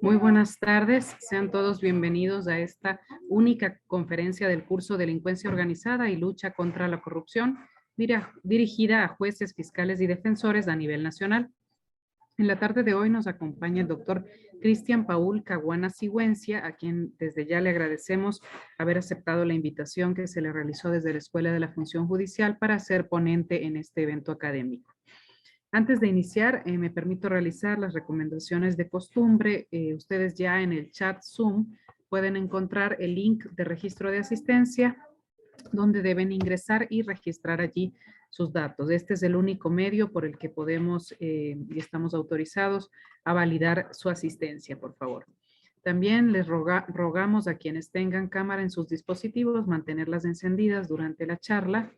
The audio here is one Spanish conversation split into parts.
Muy buenas tardes, sean todos bienvenidos a esta única conferencia del curso Delincuencia Organizada y Lucha contra la Corrupción, dirigida a jueces, fiscales y defensores a nivel nacional. En la tarde de hoy nos acompaña el doctor Cristian Paul Caguana Sigüencia, a quien desde ya le agradecemos haber aceptado la invitación que se le realizó desde la Escuela de la Función Judicial para ser ponente en este evento académico. Antes de iniciar, me permito realizar las recomendaciones de costumbre. Ustedes ya en el chat Zoom pueden encontrar el link de registro de asistencia donde deben ingresar y registrar allí sus datos. Este es el único medio por el que podemos y estamos autorizados a validar su asistencia, por favor. También les rogamos a quienes tengan cámara en sus dispositivos mantenerlas encendidas durante la charla.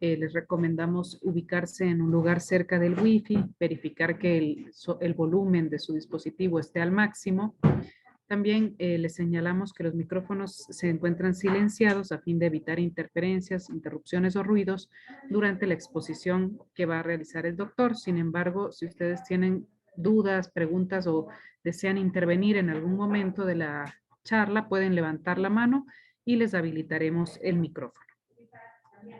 Les recomendamos ubicarse en un lugar cerca del wifi, verificar que el volumen de su dispositivo esté al máximo. También les señalamos que los micrófonos se encuentran silenciados a fin de evitar interferencias, interrupciones o ruidos durante la exposición que va a realizar el doctor. Sin embargo, si ustedes tienen dudas, preguntas o desean intervenir en algún momento de la charla, pueden levantar la mano y les habilitaremos el micrófono.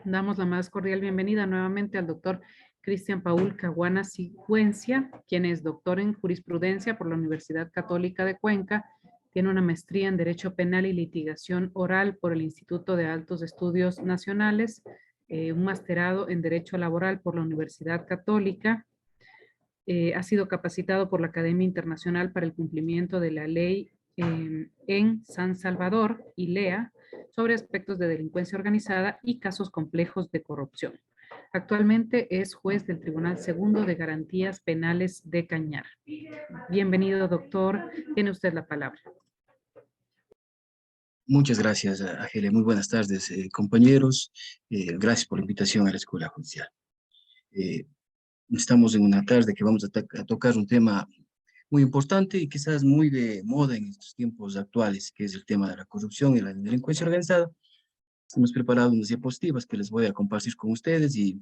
Damos la más cordial bienvenida nuevamente al doctor Cristian Paul Caguana Sigüencia, quien es doctor en jurisprudencia por la Universidad Católica de Cuenca, tiene una maestría en Derecho Penal y Litigación Oral por el Instituto de Altos Estudios Nacionales, un masterado en Derecho Laboral por la Universidad Católica, ha sido capacitado por la Academia Internacional para el Cumplimiento de la Ley en San Salvador y LEA sobre aspectos de delincuencia organizada y casos complejos de corrupción. Actualmente es juez del Tribunal Segundo de Garantías Penales de Cañar. Bienvenido, doctor. Tiene usted la palabra. Muchas gracias, Ángel. Muy buenas tardes, compañeros. Gracias por la invitación a la Escuela Judicial. Estamos en una tarde que vamos a tocar un tema muy importante y quizás muy de moda en estos tiempos actuales, que es el tema de la corrupción y la delincuencia organizada. Hemos preparado unas diapositivas que les voy a compartir con ustedes y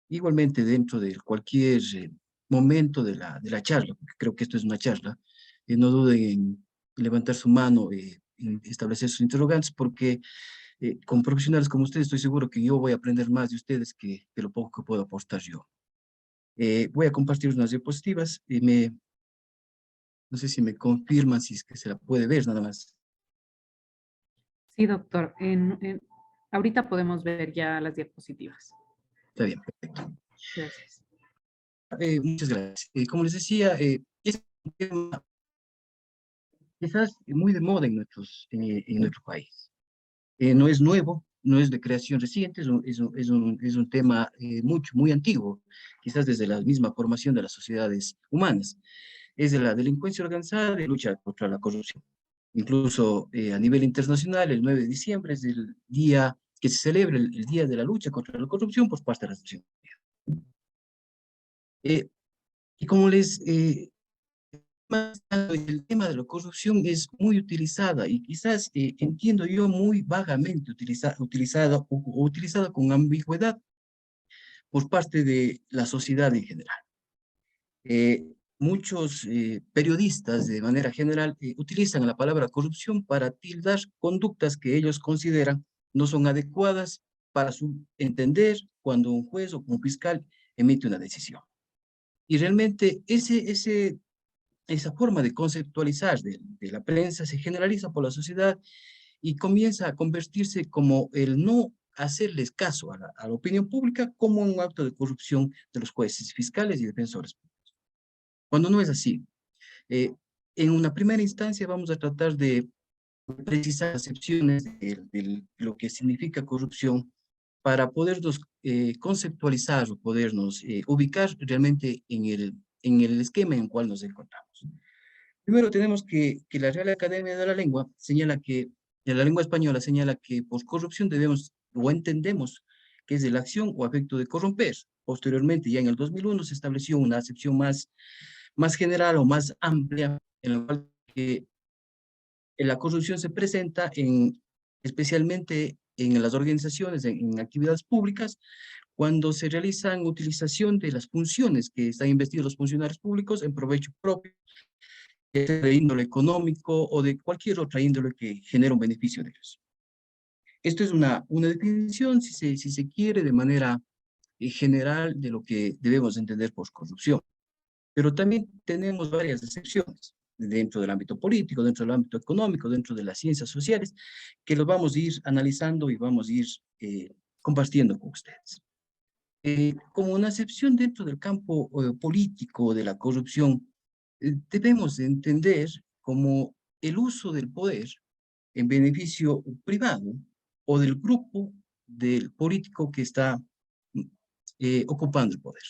igualmente dentro de cualquier momento de la charla, porque creo que esto es una charla, no duden en levantar su mano, en establecer sus interrogantes, porque con profesionales como ustedes estoy seguro que yo voy a aprender más de ustedes que de lo poco que puedo aportar yo. Voy a compartir unas diapositivas y no sé si me confirman si es que se la puede ver nada más. Sí, doctor. Ahorita podemos ver ya las diapositivas. Está bien, perfecto. Gracias. Muchas gracias. Como les decía, es un tema quizás muy de moda en nuestro país. No es nuevo, no es de creación reciente, es un tema muy antiguo, quizás desde la misma formación de las sociedades humanas. Es de la delincuencia organizada y lucha contra la corrupción. Incluso a nivel internacional, el 9 de diciembre es el día que se celebra el Día de la Lucha contra la Corrupción por parte de las Naciones Unidas. Y como el tema de la corrupción es muy utilizada y quizás entiendo yo muy vagamente utilizada o utilizada con ambigüedad por parte de la sociedad en general. Muchos periodistas de manera general utilizan la palabra corrupción para tildar conductas que ellos consideran no son adecuadas para su entender cuando un juez o un fiscal emite una decisión. Y realmente esa forma de conceptualizar de la prensa se generaliza por la sociedad y comienza a convertirse como el no hacerles caso a la opinión pública como un acto de corrupción de los jueces, fiscales y defensores públicos. Cuando no es así. Eh, en una primera instancia vamos a tratar de precisar acepciones de lo que significa corrupción para podernos conceptualizar o podernos ubicar realmente en el esquema en el cual nos encontramos. Primero tenemos que la Real Academia de la Lengua señala que, de la lengua española señala que por corrupción debemos o entendemos que es de la acción o afecto de corromper. Posteriormente, ya en el 2001, se estableció una acepción más general o más amplia, en la cual la corrupción se presenta especialmente en las organizaciones, en actividades públicas, cuando se realizan utilización de las funciones que están investidos los funcionarios públicos en provecho propio de índole económico o de cualquier otra índole que genere un beneficio de ellos. Esto es una definición, si se quiere, de manera general de lo que debemos entender por corrupción. Pero también tenemos varias excepciones dentro del ámbito político, dentro del ámbito económico, dentro de las ciencias sociales, que los vamos a ir analizando y vamos a ir compartiendo con ustedes. Como una excepción dentro del campo político de la corrupción, debemos entender como el uso del poder en beneficio privado o del grupo del político que está ocupando el poder.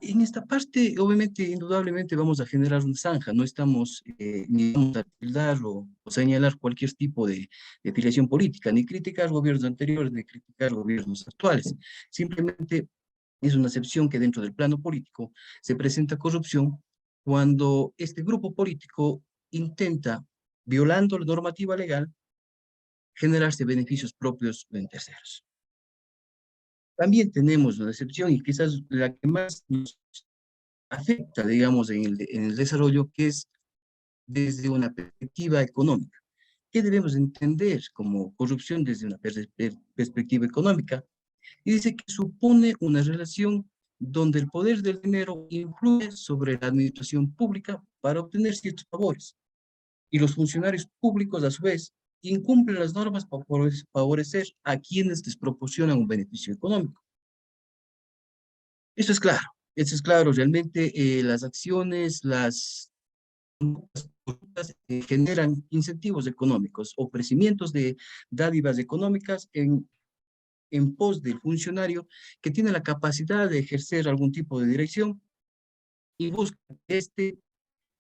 En esta parte, obviamente, indudablemente vamos a generar una zanja, no estamos ni vamos a tildar o señalar cualquier tipo de filiación política, ni criticar gobiernos anteriores, ni criticar gobiernos actuales. Simplemente es una excepción que dentro del plano político se presenta corrupción cuando este grupo político intenta, violando la normativa legal, generarse beneficios propios en terceros. También tenemos una excepción y quizás la que más nos afecta, digamos, en el desarrollo, que es desde una perspectiva económica. ¿Qué debemos entender como corrupción desde una perspectiva económica? Y dice que supone una relación donde el poder del dinero influye sobre la administración pública para obtener ciertos favores. Y los funcionarios públicos, a su vez, incumplen las normas para favorecer a quienes les proporcionan un beneficio económico. Eso es claro, realmente las acciones, las conductas, generan incentivos económicos, ofrecimientos de dádivas económicas en pos del funcionario que tiene la capacidad de ejercer algún tipo de dirección y busca que este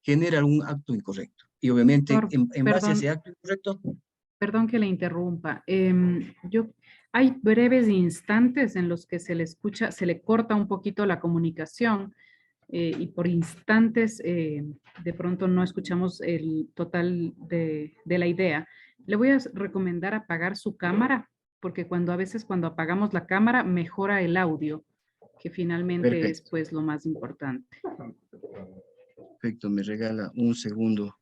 genere algún acto incorrecto. Y obviamente, en base a ese Perdón, acto incorrecto, perdón que le interrumpa. Hay breves instantes en los que se le escucha, se le corta un poquito la comunicación y por instantes de pronto no escuchamos el total de la idea. Le voy a recomendar apagar su cámara porque a veces cuando apagamos la cámara mejora el audio, que finalmente es perfecto, pues lo más importante. perfecto, me regala un segundo.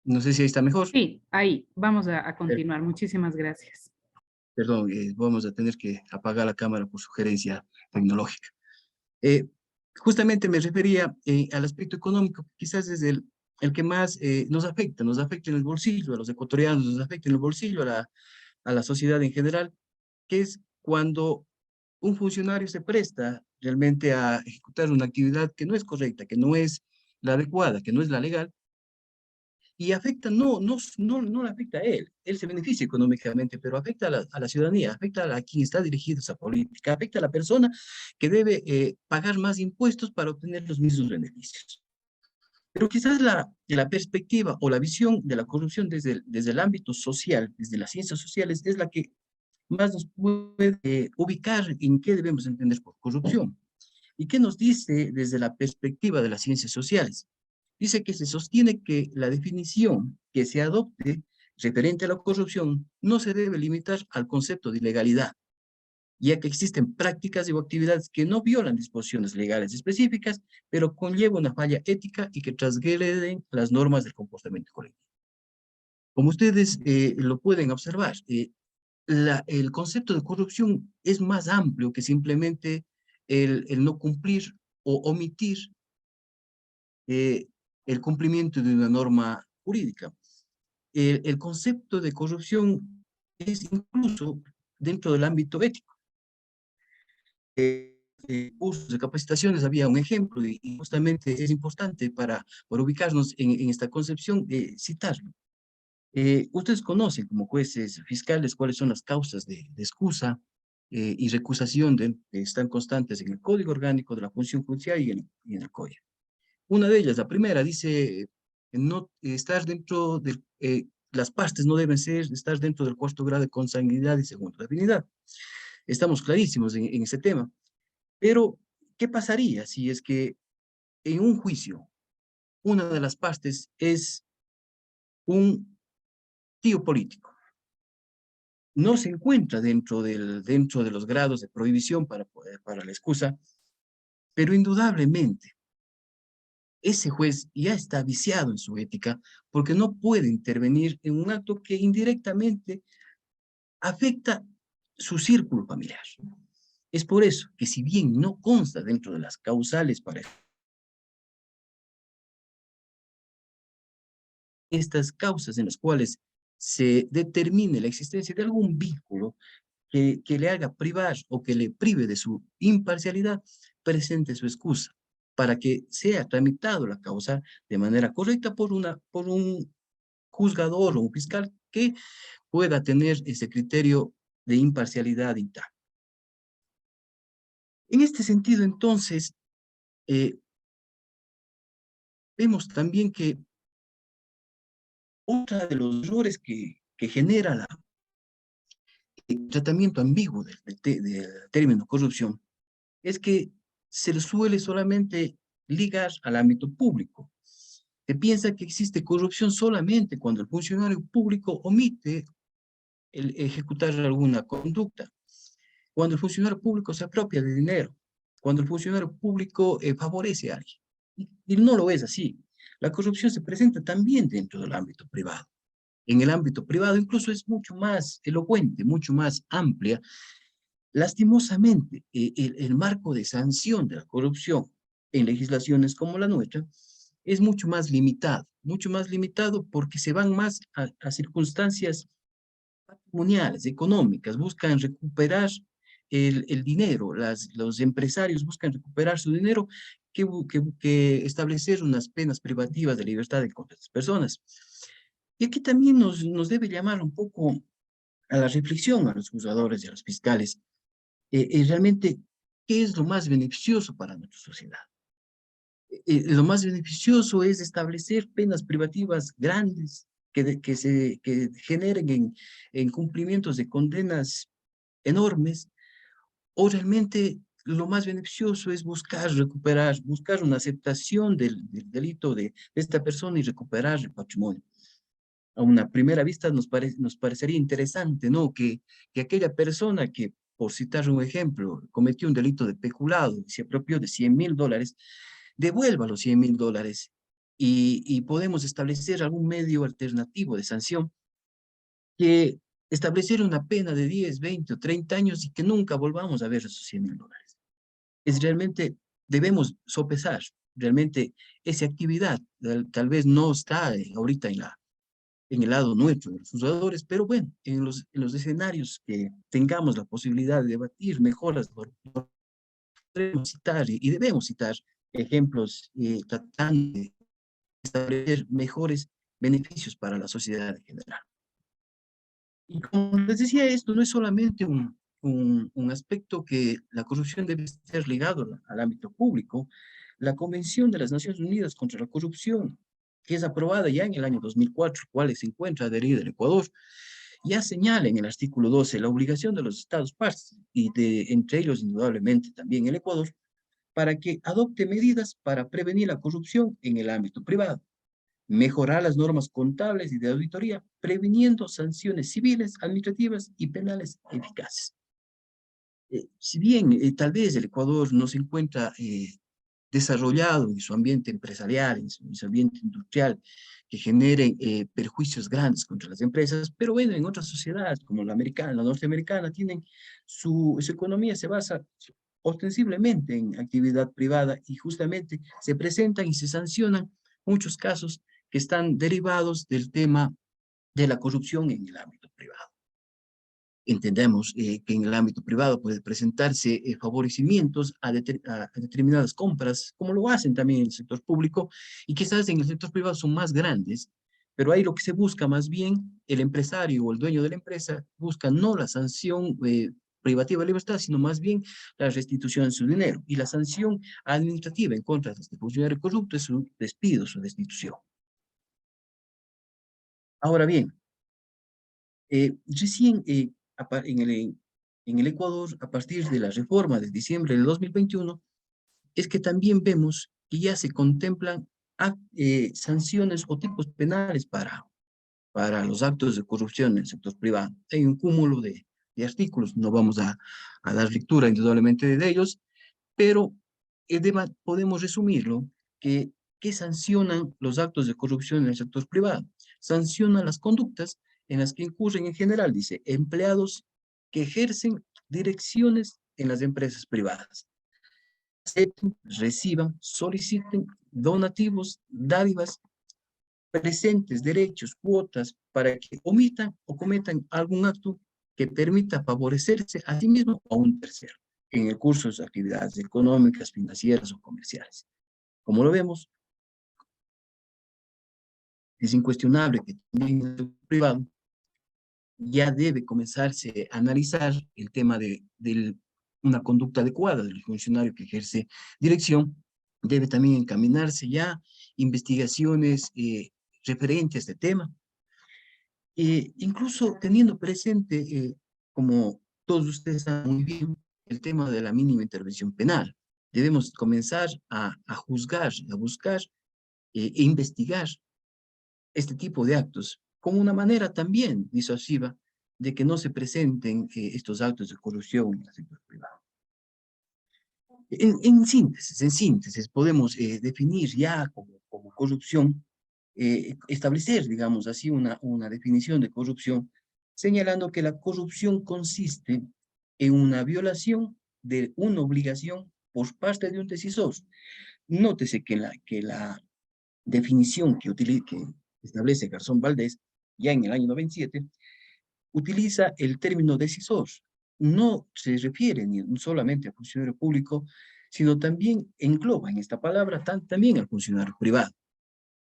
No sé si ahí está mejor. Sí, ahí, vamos a continuar. Muchísimas gracias. Perdón, vamos a tener que apagar la cámara por sugerencia tecnológica. Eh, Justamente me refería al aspecto económico, que quizás es el que más nos afecta en el bolsillo, a los ecuatorianos, nos afecta en el bolsillo, a la sociedad en general, que es cuando un funcionario se presta realmente a ejecutar una actividad que no es correcta, que no es la adecuada, que no es la legal, y afecta, no le afecta a él, él se beneficia económicamente, pero afecta a la ciudadanía, afecta a quien está dirigiendo esa política, afecta a la persona que debe pagar más impuestos para obtener los mismos beneficios. Pero quizás la perspectiva o la visión de la corrupción desde el ámbito social, desde las ciencias sociales, es la que más nos puede ubicar en qué debemos entender por corrupción. ¿Y qué nos dice desde la perspectiva de las ciencias sociales? Dice que se sostiene que la definición que se adopte referente a la corrupción no se debe limitar al concepto de ilegalidad, ya que existen prácticas o actividades que no violan disposiciones legales específicas, pero conllevan una falla ética y que transgreden las normas del comportamiento colectivo. Como ustedes lo pueden observar, el concepto de corrupción es más amplio que simplemente el no cumplir o omitir eh, el cumplimiento de una norma jurídica. El concepto de corrupción es incluso dentro del ámbito ético. Cursos de capacitaciones había un ejemplo y justamente es importante para ubicarnos en esta concepción de citarlo. Ustedes conocen como jueces fiscales cuáles son las causas de excusa y recusación que están constantes en el Código Orgánico de la Función Judicial y en el COIA. Una de ellas, la primera, dice no estar dentro de las partes no deben estar dentro del cuarto grado de consanguinidad y segunda afinidad. Estamos clarísimos en ese tema. Pero, ¿qué pasaría si es que en un juicio una de las partes es un tío político? no se encuentra dentro de los grados de prohibición para la excusa, pero indudablemente ese juez ya está viciado en su ética porque no puede intervenir en un acto que indirectamente afecta su círculo familiar. Es por eso que si bien no consta dentro de las causales para estas causas en las cuales se determine la existencia de algún vínculo que le haga privar o que le prive de su imparcialidad, presente su excusa para que sea tramitado la causa de manera correcta por un juzgador o un fiscal que pueda tener ese criterio de imparcialidad intacto. En este sentido, entonces, vemos también que otro de los errores que genera el tratamiento ambiguo del término corrupción es que se le suele solamente ligar al ámbito público. Se piensa que existe corrupción solamente cuando el funcionario público omite el ejecutar alguna conducta, cuando el funcionario público se apropia de dinero, cuando el funcionario público favorece a alguien. Y no lo es así. La corrupción se presenta también dentro del ámbito privado. En el ámbito privado incluso es mucho más elocuente, mucho más amplia. Lastimosamente, el marco de sanción de la corrupción en legislaciones como la nuestra es mucho más limitado porque se van más a circunstancias patrimoniales, económicas, buscan recuperar el dinero, los empresarios buscan recuperar su dinero que establecer unas penas privativas de libertad de contra las personas. Y aquí también nos debe llamar un poco a la reflexión a los juzgadores y a los fiscales, realmente, ¿qué es lo más beneficioso para nuestra sociedad? Lo más beneficioso es establecer penas privativas grandes que generen en cumplimientos de condenas enormes, o realmente lo más beneficioso es buscar una aceptación del delito de esta persona y recuperar el patrimonio. A una primera vista nos parecería interesante, ¿no? Que aquella persona que, por citar un ejemplo, cometió un delito de peculado y se apropió de $100,000, devuelva los $100,000 y podemos establecer algún medio alternativo de sanción que estableciera una pena de 10, 20 o 30 años y que nunca volvamos a ver esos $100,000. Es realmente, debemos sopesar, realmente esa actividad tal vez no está ahorita en el lado nuestro de los juzgadores, pero bueno, en los escenarios que tengamos la posibilidad de debatir mejoras, podemos citar y debemos citar ejemplos tratando de establecer mejores beneficios para la sociedad en general. Y como les decía, esto no es solamente un aspecto que la corrupción debe estar ligado al ámbito público. La Convención de las Naciones Unidas contra la Corrupción, que es aprobada ya en el año 2004, cual se encuentra adherida en Ecuador, ya señala en el artículo 12 la obligación de los Estados partes, y entre ellos indudablemente también el Ecuador, para que adopte medidas para prevenir la corrupción en el ámbito privado, mejorar las normas contables y de auditoría, previniendo sanciones civiles, administrativas y penales eficaces. Si bien tal vez el Ecuador no se encuentra desarrollado en su ambiente empresarial, en su ambiente industrial, que generen perjuicios grandes contra las empresas, pero bueno, en otras sociedades como la americana, la norteamericana, tienen su economía se basa ostensiblemente en actividad privada y justamente se presentan y se sancionan muchos casos que están derivados del tema de la corrupción en el ámbito privado. Entendemos que en el ámbito privado puede presentarse favorecimientos a determinadas compras, como lo hacen también en el sector público, y quizás en el sector privado son más grandes, pero ahí lo que se busca más bien, el empresario o el dueño de la empresa busca no la sanción privativa de libertad, sino más bien la restitución de su dinero, y la sanción administrativa en contra de este funcionario corrupto es su despido, su destitución. Ahora bien, recién en el Ecuador, a partir de la reforma de diciembre del 2021, es que también vemos que ya se contemplan sanciones o tipos penales para los actos de corrupción en el sector privado. Hay un cúmulo de artículos, no vamos a dar lectura indudablemente de ellos, pero podemos resumirlo que sancionan los actos de corrupción en el sector privado. Sancionan las conductas en las que incurren en general, dice, empleados que ejercen direcciones en las empresas privadas. Acepten, reciban, soliciten donativos, dádivas, presentes, derechos, cuotas, para que omitan o cometan algún acto que permita favorecerse a sí mismo o a un tercero en el curso de sus actividades económicas, financieras o comerciales. Como lo vemos, es incuestionable que también en el sector privado ya debe comenzarse a analizar el tema de una conducta adecuada del funcionario que ejerce dirección. Debe también encaminarse ya investigaciones referentes a este tema. Incluso teniendo presente, como todos ustedes saben muy bien, el tema de la mínima intervención penal. Debemos comenzar a juzgar, a buscar e investigar este tipo de actos como una manera también disuasiva de que no se presenten estos actos de corrupción en el sector privado. En síntesis, podemos definir ya como corrupción, establecer, digamos así, una definición de corrupción, señalando que la corrupción consiste en una violación de una obligación por parte de un decisor. Nótese que la definición que establece Garzón Valdés, ya en el año 97, utiliza el término decisor. No se refiere ni solamente al funcionario público, sino también engloba en esta palabra también al funcionario privado.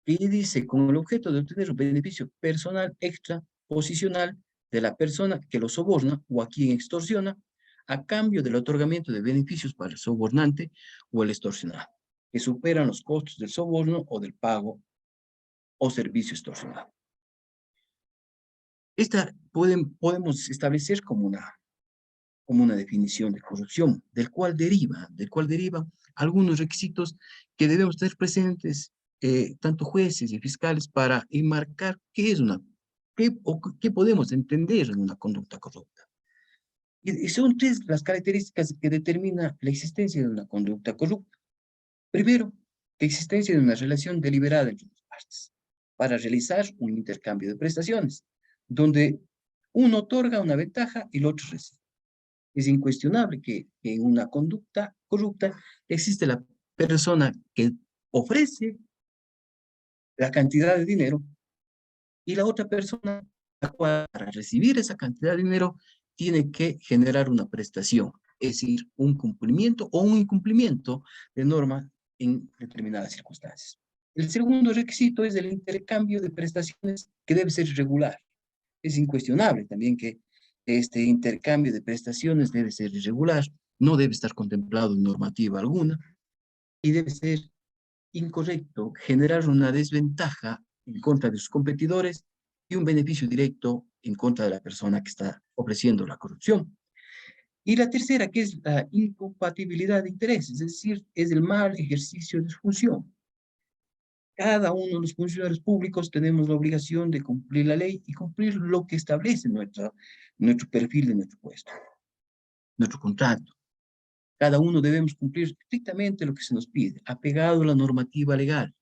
Y dice, con el objeto de obtener un beneficio personal extra posicional de la persona que lo soborna o a quien extorsiona, a cambio del otorgamiento de beneficios para el sobornante o el extorsionado, que superan los costos del soborno o del pago o servicio extorsionado. Esta podemos establecer como una definición de corrupción, del cual deriva algunos requisitos que debemos tener presentes tanto jueces y fiscales para enmarcar qué podemos entender en una conducta corrupta. Y son tres las características que determinan la existencia de una conducta corrupta. Primero, la existencia de una relación deliberada entre las partes para realizar un intercambio de prestaciones, donde uno otorga una ventaja y el otro recibe. Es incuestionable que en una conducta corrupta existe la persona que ofrece la cantidad de dinero y la otra persona, la cual para recibir esa cantidad de dinero tiene que generar una prestación, es decir, un cumplimiento o un incumplimiento de norma en determinadas circunstancias. El segundo requisito es el intercambio de prestaciones, que debe ser regular. Es incuestionable también que este intercambio de prestaciones debe ser irregular, no debe estar contemplado en normativa alguna y debe ser incorrecto generar una desventaja en contra de sus competidores y un beneficio directo en contra de la persona que está ofreciendo la corrupción. Y la tercera, que es la incompatibilidad de intereses, es decir, es el mal ejercicio de su función. Cada uno de los funcionarios públicos tenemos la obligación de cumplir la ley y cumplir lo que establece nuestro perfil de nuestro puesto, nuestro contrato. Cada uno debemos cumplir estrictamente lo que se nos pide, apegado a la normativa legal.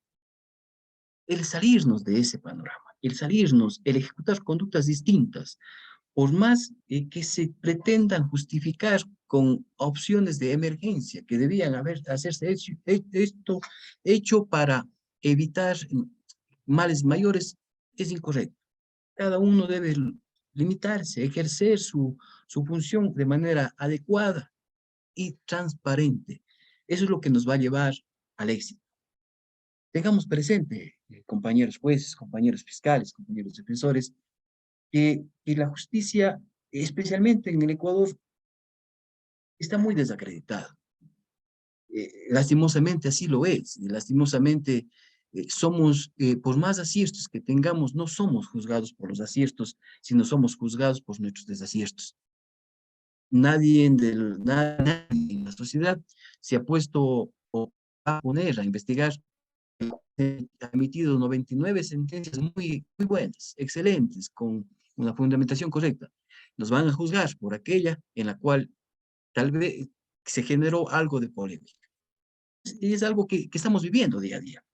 El salirnos de ese panorama, el ejecutar conductas distintas, por más que se pretendan justificar con opciones de emergencia que debían hacerse hecho para evitar males mayores, es incorrecto. Cada uno debe limitarse, ejercer su función de manera adecuada y transparente. Eso es lo que nos va a llevar al éxito. Tengamos presente, compañeros jueces, compañeros fiscales, compañeros defensores, que la justicia, especialmente en el Ecuador, está muy desacreditada. Lastimosamente así lo es. Lastimosamente somos, por más aciertos que tengamos, no somos juzgados por los aciertos, sino somos juzgados por nuestros desaciertos. Nadie en la sociedad se ha puesto a investigar ha emitido 99 sentencias muy buenas, excelentes, con una fundamentación correcta. Nos van a juzgar por aquella en la cual tal vez se generó algo de polémica. Y es algo que estamos viviendo día a día.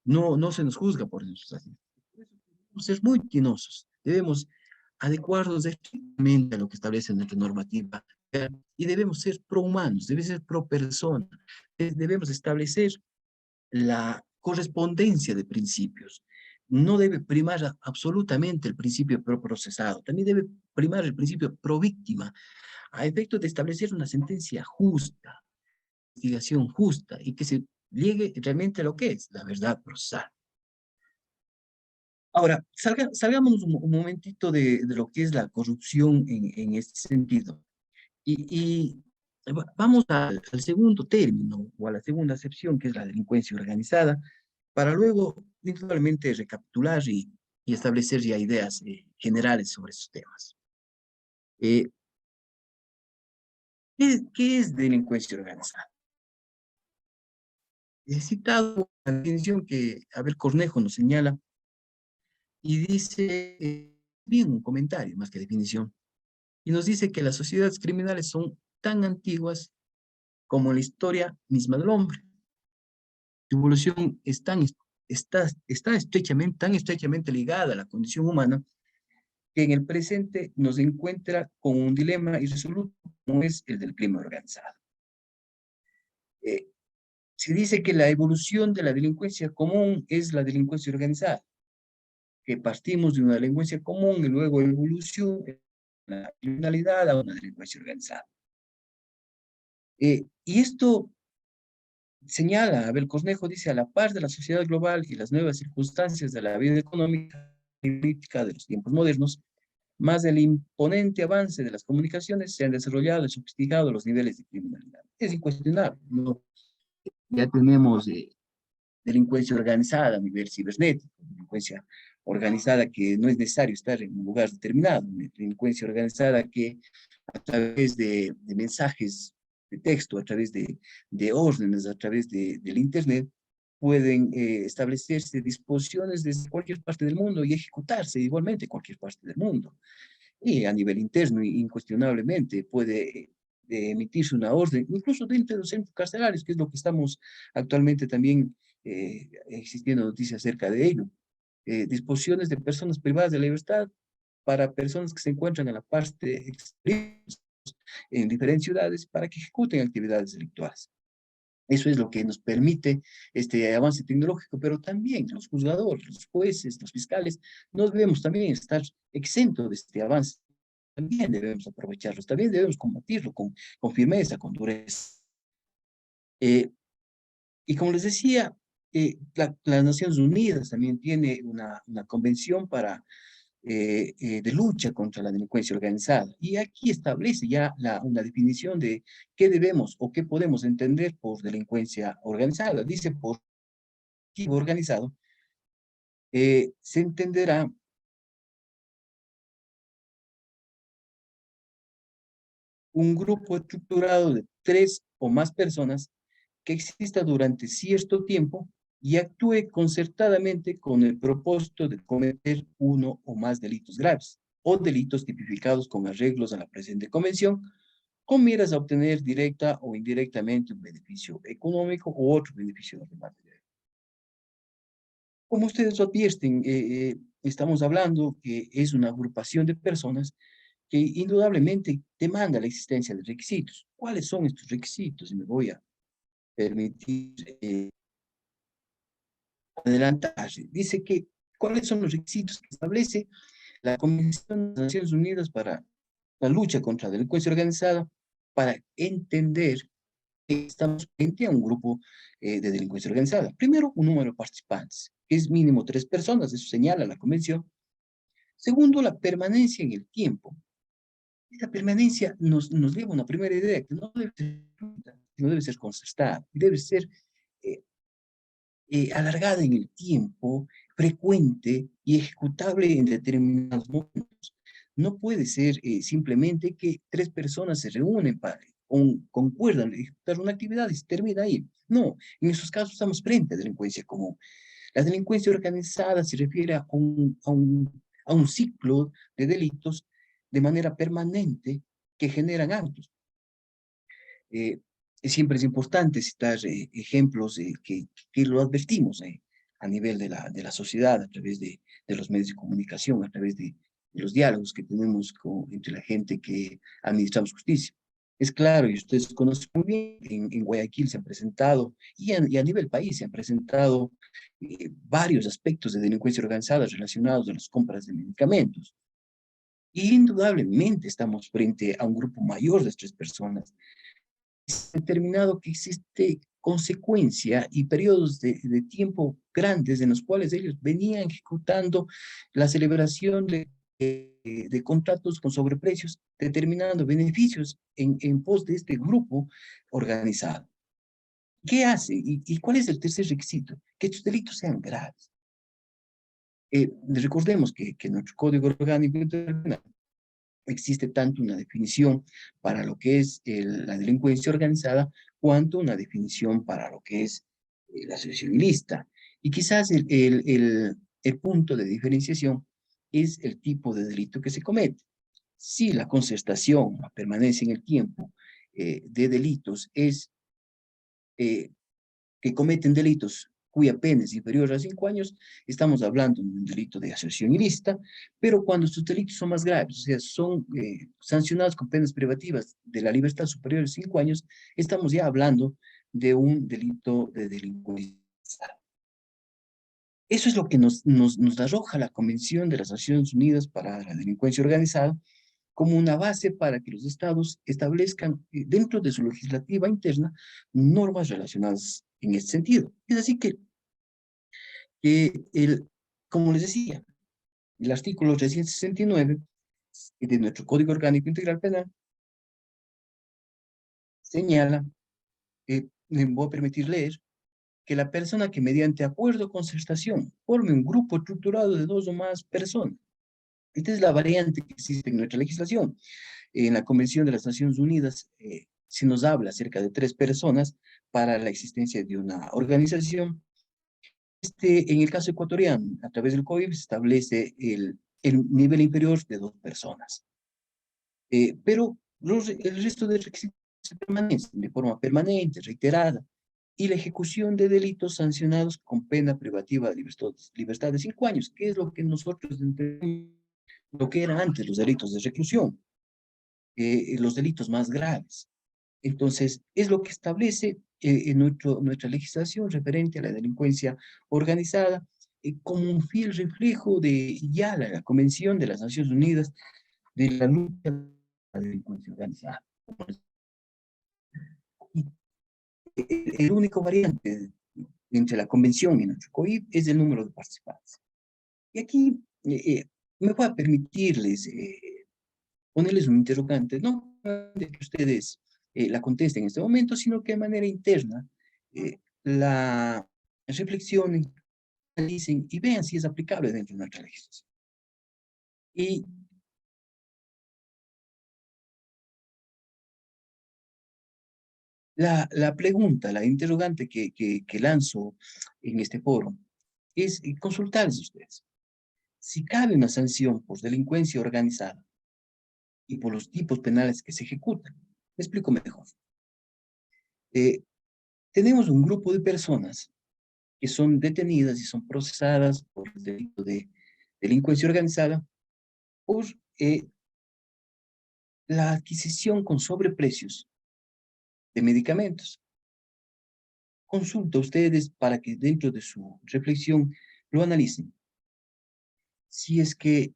No se nos juzga por nuestros acciones. Debemos ser muy tinosos. Debemos adecuarnos estrictamente a lo que establece nuestra normativa y debemos ser prohumanos, debemos ser pro persona. Debemos establecer la correspondencia de principios. No debe primar absolutamente el principio pro procesado, también debe primar el principio pro víctima, a efecto de establecer una sentencia justa, investigación justa y que se llegue realmente a lo que es la verdad procesal. Ahora, salgamos un momentito de lo que es la corrupción en este sentido. Y vamos al segundo término o a la segunda acepción, que es la delincuencia organizada, para luego, indudablemente, recapitular y establecer ya ideas generales sobre esos temas. Eh, ¿Qué es delincuencia organizada? He citado la definición que Abel Cornejo nos señala y dice, bien un comentario más que definición, y nos dice que las sociedades criminales son tan antiguas como la historia misma del hombre. Su evolución está estrechamente, tan estrechamente ligada a la condición humana que en el presente nos encuentra con un dilema irresoluto como es el del crimen organizado. Eh, Se dice que la evolución de la delincuencia común es la delincuencia organizada, que partimos de una delincuencia común y luego evolución de la criminalidad a una delincuencia organizada. Y esto señala, Abel Cornejo dice, a la par de la sociedad global y las nuevas circunstancias de la vida económica y política de los tiempos modernos, más del imponente avance de las comunicaciones se han desarrollado y sofisticado los niveles de criminalidad. Es incuestionable, ¿no? Ya tenemos delincuencia organizada a nivel cibernético, delincuencia organizada que no es necesario estar en un lugar determinado, delincuencia organizada que a través de mensajes de texto, a través de órdenes, a través del Internet, pueden establecerse disposiciones desde cualquier parte del mundo y ejecutarse igualmente en cualquier parte del mundo. Y a nivel interno, incuestionablemente, puede emitirse una orden, incluso dentro de los centros carcelarios, que es lo que estamos actualmente también existiendo noticias acerca de ello. Disposiciones de personas privadas de libertad para personas que se encuentran en la parte exterior, en diferentes ciudades, para que ejecuten actividades delictuales. Eso es lo que nos permite este avance tecnológico, pero también los juzgadores, los jueces, los fiscales, no debemos también estar exentos de este avance. También debemos aprovecharlos, también debemos combatirlo con firmeza, con dureza. Eh, y como les decía, las Naciones Unidas también tiene una convención de lucha contra la delincuencia organizada. Y aquí establece ya una definición de qué debemos o qué podemos entender por delincuencia organizada. Dice por organizado, se entenderá un grupo estructurado de 3 o más personas que exista durante cierto tiempo y actúe concertadamente con el propósito de cometer uno o más delitos graves o delitos tipificados con arreglos a la presente convención, con miras a obtener directa o indirectamente un beneficio económico u otro beneficio material. Como ustedes lo advierten, estamos hablando que es una agrupación de personas que indudablemente demanda la existencia de requisitos. ¿Cuáles son estos requisitos? Y me voy a permitir adelantar. Dice que cuáles son los requisitos que establece la Comisión de las Naciones Unidas para la lucha contra la delincuencia organizada, para entender que estamos frente a un grupo de delincuencia organizada. Primero, un número de participantes, que es mínimo 3 personas, eso señala la Convención. Segundo, la permanencia en el tiempo. Esa permanencia nos lleva a una primera idea, que no debe ser concertada, debe ser eh, alargada en el tiempo, frecuente y ejecutable en determinados momentos. No puede ser simplemente que 3 personas se reúnen concuerdan en ejecutar una actividad y se termina ahí. No, en esos casos estamos frente a delincuencia común. La delincuencia organizada se refiere a un ciclo de delitos de manera permanente que generan actos. Siempre es importante citar ejemplos que lo advertimos a nivel de la sociedad, a través de los medios de comunicación, a través de los diálogos que tenemos entre la gente que administramos justicia. Es claro, y ustedes conocen muy bien, en Guayaquil se han presentado, y a nivel país se han presentado varios aspectos de delincuencia organizada relacionados a las compras de medicamentos. Y indudablemente estamos frente a un grupo mayor de estas personas. Es determinado que existe consecuencia y periodos de tiempo grandes en los cuales ellos venían ejecutando la celebración de contratos con sobreprecios, determinando beneficios en pos de este grupo organizado. ¿Qué hace? ¿Y cuál es el tercer requisito? Que estos delitos sean graves. Recordemos que nuestro Código Orgánico Internacional existe tanto una definición para lo que es la delincuencia organizada, cuanto una definición para lo que es la asociación ilícita. Y quizás el punto de diferenciación es el tipo de delito que se comete. Si la concertación, la permanencia en el tiempo de delitos es que cometen delitos cuya pena es inferior a 5 años, estamos hablando de un delito de asociación ilícita, pero cuando estos delitos son más graves, o sea, son sancionados con penas privativas de la libertad superior a 5 años, estamos ya hablando de un delito de delincuencia. Eso es lo que nos arroja la Convención de las Naciones Unidas para la Delincuencia Organizada como una base para que los estados establezcan dentro de su legislativa interna normas relacionadas en este sentido. Es así como les decía, el artículo 369 de nuestro Código Orgánico Integral Penal señala, me voy a permitir leer, que la persona que mediante acuerdo o concertación forme un grupo estructurado de 2 o más personas. Esta es la variante que existe en nuestra legislación. En la Convención de las Naciones Unidas se nos habla acerca de 3 personas para la existencia de una organización. En el caso ecuatoriano, a través del COIP, se establece el nivel inferior de 2 personas. Pero el resto de requisitos permanecen de forma permanente, reiterada, y la ejecución de delitos sancionados con pena privativa de libertad de 5 años, que es lo que nosotros entendemos, lo que era antes los delitos de reclusión, los delitos más graves. Entonces, es lo que establece nuestra legislación referente a la delincuencia organizada como un fiel reflejo de ya la Convención de las Naciones Unidas de la lucha contra la delincuencia organizada. Y el único variante entre la Convención y nuestro COIP es el número de participantes. Y aquí me voy a permitirles ponerles un interrogante, no de que ustedes la contesten en este momento, sino que de manera interna la reflexionen, analicen y vean si es aplicable dentro de nuestra legislación. Y la pregunta, la interrogante que lanzo en este foro es consultarles a ustedes si cabe una sanción por delincuencia organizada y por los tipos penales que se ejecutan. Me explico mejor. Tenemos un grupo de personas que son detenidas y son procesadas por el delito de delincuencia organizada por la adquisición con sobreprecios de medicamentos. Consulta a ustedes para que dentro de su reflexión lo analicen. Si es que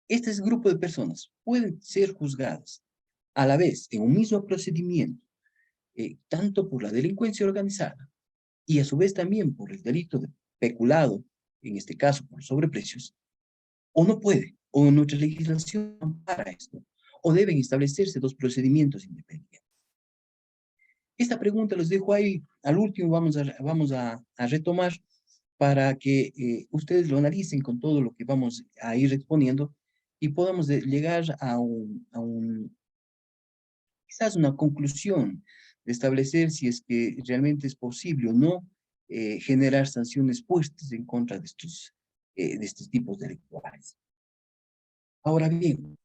este grupo de personas pueden ser juzgadas a la vez en un mismo procedimiento, tanto por la delincuencia organizada y a su vez también por el delito de peculado, en este caso por sobreprecios, o no puede, o nuestra legislación para esto, o deben establecerse 2 procedimientos independientes. Esta pregunta los dejo ahí, al último vamos a retomar para que ustedes lo analicen con todo lo que vamos a ir exponiendo y podamos llegar a un quizás una conclusión de establecer si es que realmente es posible o no generar sanciones fuertes en contra de estos tipos delictuales. Ahora bien,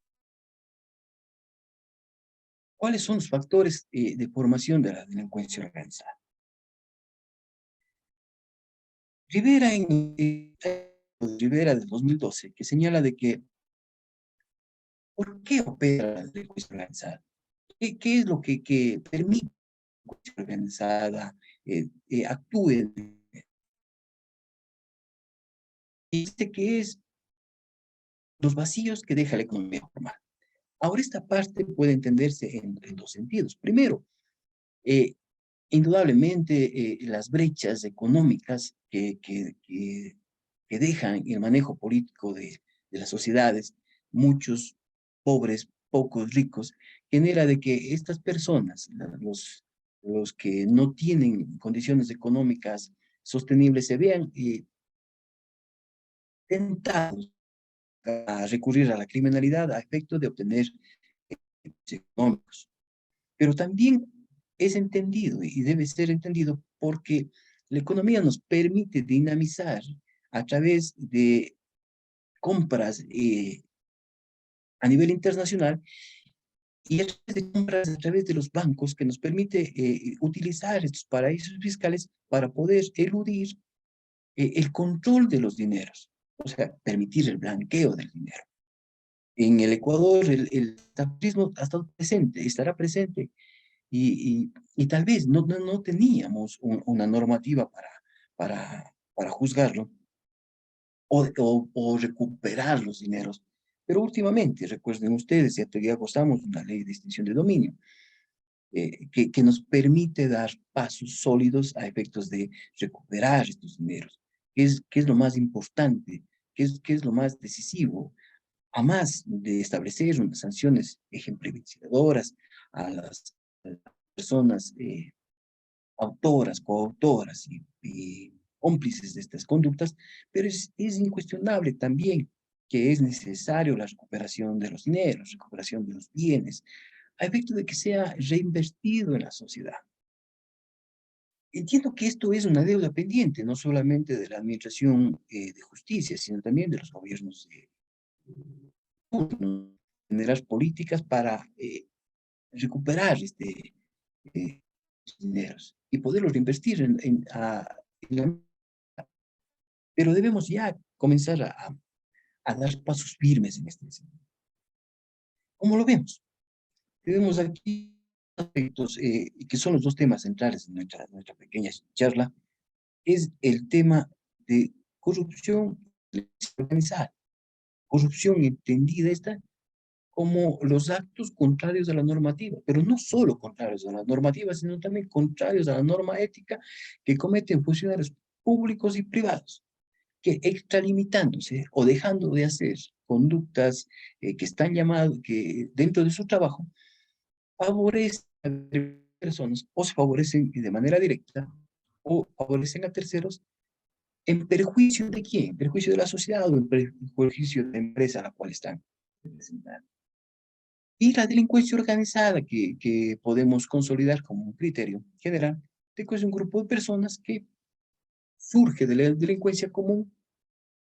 ¿cuáles son los factores de formación de la delincuencia organizada? Rivera, Rivera del 2012, que señala de que ¿por qué opera la delincuencia organizada? ¿Qué es lo que permite que la delincuencia organizada actúe? Y dice que es los vacíos que deja la economía formal. Ahora, esta parte puede entenderse en dos sentidos. Primero, eh, indudablemente las brechas económicas que dejan el manejo político de las sociedades, muchos pobres, pocos ricos, genera de que estas personas, los que no tienen condiciones económicas sostenibles, se vean tentados a recurrir a la criminalidad a efecto de obtener económicos. Pero también es entendido y debe ser entendido porque la economía nos permite dinamizar a través de compras a nivel internacional y a través de compras a través de los bancos que nos permite utilizar estos paraísos fiscales para poder eludir el control de los dineros, o sea, permitir el blanqueo del dinero. En el Ecuador el taxismo ha estado presente, estará presente y tal vez no teníamos una normativa para juzgarlo o recuperar los dineros. Pero últimamente, recuerden ustedes, ya gozamos de una ley de extinción de dominio que nos permite dar pasos sólidos a efectos de recuperar estos dineros. ¿Qué es lo más importante? ¿Qué es lo más decisivo? A más de establecer unas sanciones ejemplificadoras a las personas autoras, coautoras y cómplices de estas conductas, pero es incuestionable también que es necesario la recuperación de los dineros, recuperación de los bienes, a efecto de que sea reinvertido en la sociedad. Entiendo que esto es una deuda pendiente, no solamente de la Administración de Justicia, sino también de los gobiernos generar políticas para recuperar eh, dineros y poderlos reinvestir en la... Pero debemos ya comenzar a dar pasos firmes en este sentido. ¿Cómo lo vemos? Tenemos aquí aspectos que son los dos temas centrales de nuestra pequeña charla, es el tema de corrupción organizada. Corrupción entendida esta como los actos contrarios a la normativa, pero no solo contrarios a la normativa, sino también contrarios a la norma ética que cometen funcionarios públicos y privados, que extralimitándose o dejando de hacer conductas que están llamadas, que dentro de su trabajo, favorecen a personas o se favorecen de manera directa o favorecen a terceros en perjuicio de quién, en perjuicio de la sociedad o en perjuicio de la empresa a la cual están representando. Y la delincuencia organizada que podemos consolidar como un criterio general, de que es un grupo de personas que surge de la delincuencia común,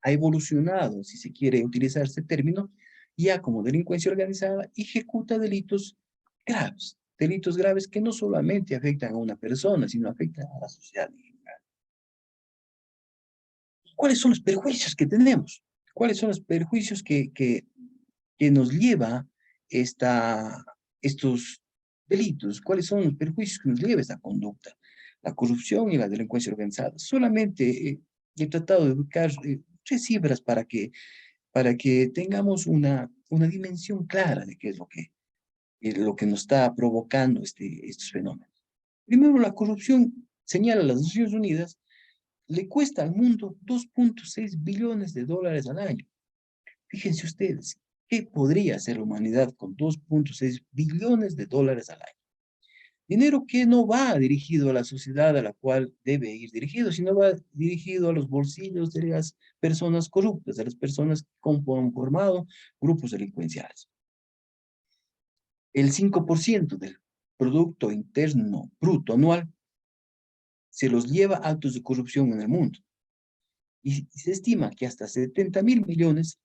ha evolucionado, si se quiere utilizar este término, ya como delincuencia organizada, ejecuta delitos graves que no solamente afectan a una persona, sino afectan a la sociedad en general. ¿Cuáles son los perjuicios que tenemos? ¿Cuáles son los perjuicios que nos lleva estos delitos? ¿Cuáles son los perjuicios que nos lleva esta conducta? La corrupción y la delincuencia organizada. Solamente he tratado de buscar tres cifras para que tengamos una dimensión clara de qué es lo que nos está provocando estos fenómenos. Primero, la corrupción, señala las Naciones Unidas, le cuesta al mundo 2.6 billones de dólares al año. Fíjense ustedes, ¿qué podría hacer la humanidad con 2.6 billones de dólares al año? Dinero que no va dirigido a la sociedad a la cual debe ir dirigido, sino va dirigido a los bolsillos de las personas corruptas, de las personas que han formado grupos delincuenciales. El 5% Producto Interno Bruto anual se los lleva a actos de corrupción en el mundo. Y se estima que hasta 70.000 millones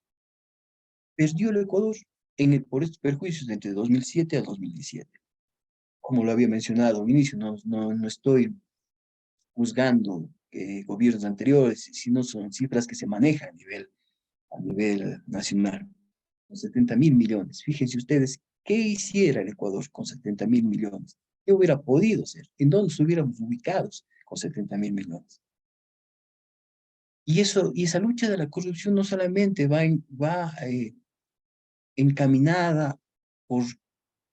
perdió el Ecuador por estos perjuicios de entre 2007 a 2017. Como lo había mencionado al inicio, no estoy juzgando gobiernos anteriores, sino son cifras que se manejan a nivel nacional. Con 70.000 millones. Fíjense ustedes, ¿qué hiciera el Ecuador con 70.000 millones? ¿Qué hubiera podido ser? ¿En dónde estuviéramos ubicados con 70.000 millones? Y esa lucha de la corrupción no solamente va encaminada por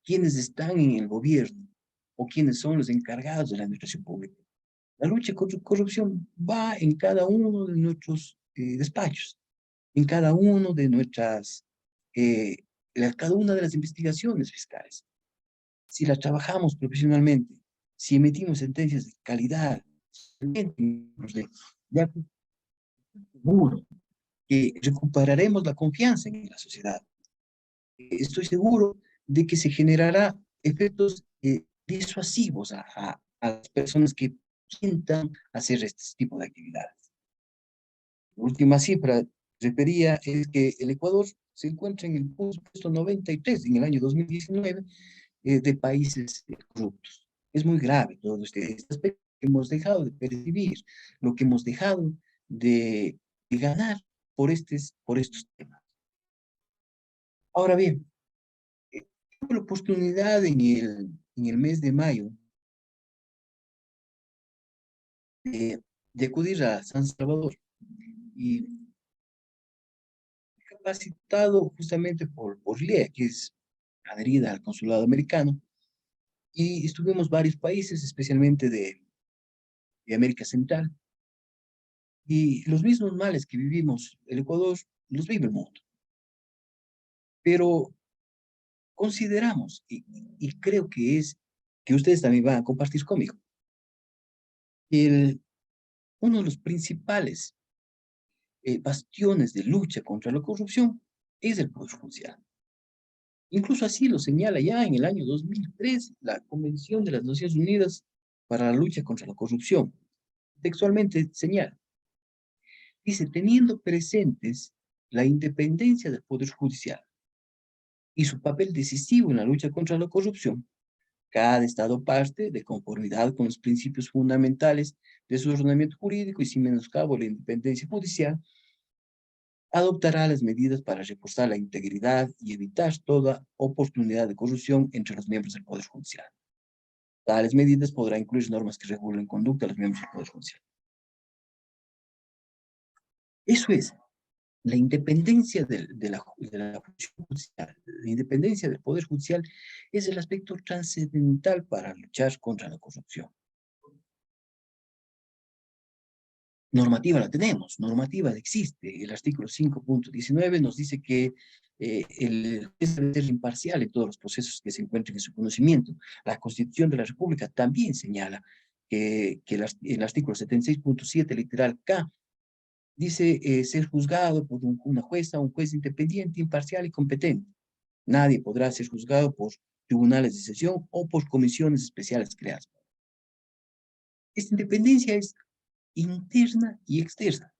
quienes están en el gobierno o quienes son los encargados de la administración pública. La lucha contra la corrupción va en cada uno de nuestros despachos, en cada uno de cada una de las investigaciones fiscales. Si las trabajamos profesionalmente, si emitimos sentencias de calidad, ya seguro que recuperaremos la confianza en la sociedad. Estoy seguro de que se generará efectos disuasivos a las personas que intentan hacer este tipo de actividades. La última cifra refería es que el Ecuador se encuentra en el puesto 93 en el año 2019 de países corruptos. Es muy grave todo este aspecto que hemos dejado de percibir, lo que hemos dejado de ganar por estos temas. Ahora bien, tuve la oportunidad en el mes de mayo de acudir a San Salvador y capacitado justamente por LIA, que es adherida al consulado americano, y estuvimos varios países, especialmente de América Central, y los mismos males que vivimos el Ecuador, los vive el mundo. Pero consideramos, y creo que ustedes también van a compartir conmigo, uno de los principales bastiones de lucha contra la corrupción es el Poder Judicial. Incluso así lo señala ya en el año 2003 la Convención de las Naciones Unidas para la lucha contra la corrupción. Textualmente señala, dice, teniendo presentes la independencia del Poder Judicial y su papel decisivo en la lucha contra la corrupción, cada Estado parte, de conformidad con los principios fundamentales de su ordenamiento jurídico y sin menoscabo la independencia judicial, adoptará las medidas para reforzar la integridad y evitar toda oportunidad de corrupción entre los miembros del Poder Judicial. Tales medidas podrán incluir normas que regulen conducta de los miembros del Poder Judicial. Eso es, la independencia de la función judicial, la independencia del Poder Judicial es el aspecto trascendental para luchar contra la corrupción. Normativa la tenemos, normativa existe. El artículo 5.19 nos dice que el juez debe ser imparcial en todos los procesos que se encuentren en su conocimiento. La Constitución de la República también señala que el artículo 76.7, literal K, dice ser juzgado por una jueza, un juez independiente, imparcial y competente. Nadie podrá ser juzgado por tribunales de sesión o por comisiones especiales creadas. Esta independencia es interna y externa.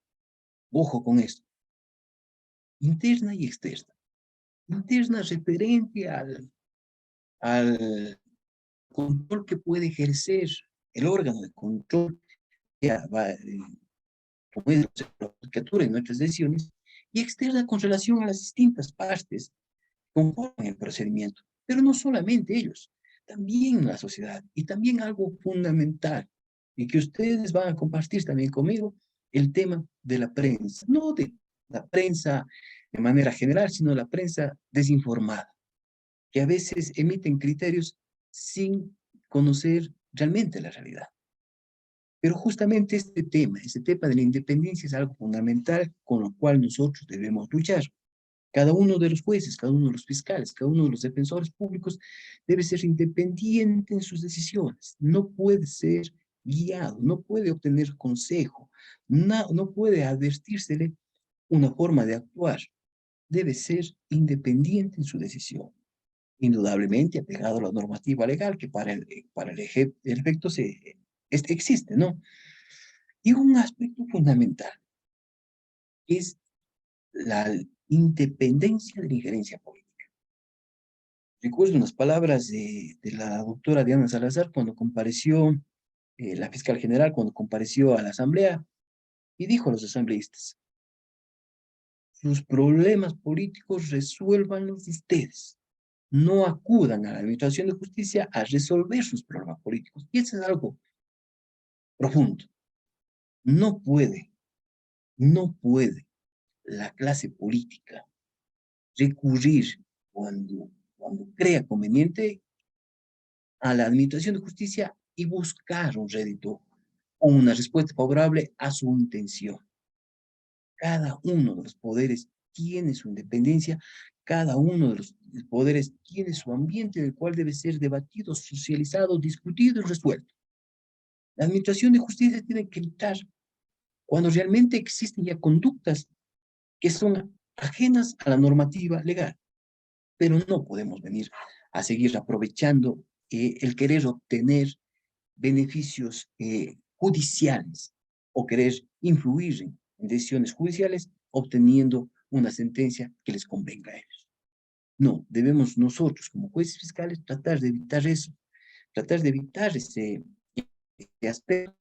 Ojo con esto. Interna y externa. Interna referente al control que puede ejercer el órgano de control como es la judicatura en nuestras decisiones, y externa con relación a las distintas partes que conforman el procedimiento. Pero no solamente ellos, también la sociedad, y también algo fundamental, y que ustedes van a compartir también conmigo, el tema de la prensa. No de la prensa de manera general, sino la prensa desinformada, que a veces emiten criterios sin conocer realmente la realidad. Pero justamente este tema de la independencia es algo fundamental con lo cual nosotros debemos luchar. Cada uno de los jueces, cada uno de los fiscales, cada uno de los defensores públicos debe ser independiente en sus decisiones. No puede ser guiado, no puede obtener consejo, no puede advertírsele una forma de actuar. Debe ser independiente en su decisión. indudablemente apegado a la normativa legal que para el efecto existe, ¿no? Y un aspecto fundamental es la independencia de la injerencia política. Recuerdo unas palabras de la doctora Diana Salazar cuando compareció, la fiscal general, cuando compareció a la asamblea y dijo a los asambleístas: sus problemas políticos resuélvanlos ustedes. No acudan a la Administración de Justicia a resolver sus problemas políticos. Y eso es algo profundo. No puede, no puede la clase política recurrir cuando crea conveniente a la Administración de Justicia y buscar un rédito o una respuesta favorable a su intención. Cada uno de los poderes tiene su independencia, cada uno de los poderes tiene su ambiente en el cual debe ser debatido, socializado, discutido y resuelto. La Administración de Justicia tiene que entrar cuando realmente existen ya conductas que son ajenas a la normativa legal, pero no podemos venir a seguir aprovechando el querer obtener beneficios judiciales o querer influir en decisiones judiciales obteniendo una sentencia que les convenga a ellos. No, debemos nosotros como jueces fiscales tratar de evitar eso, tratar de evitar ese aspecto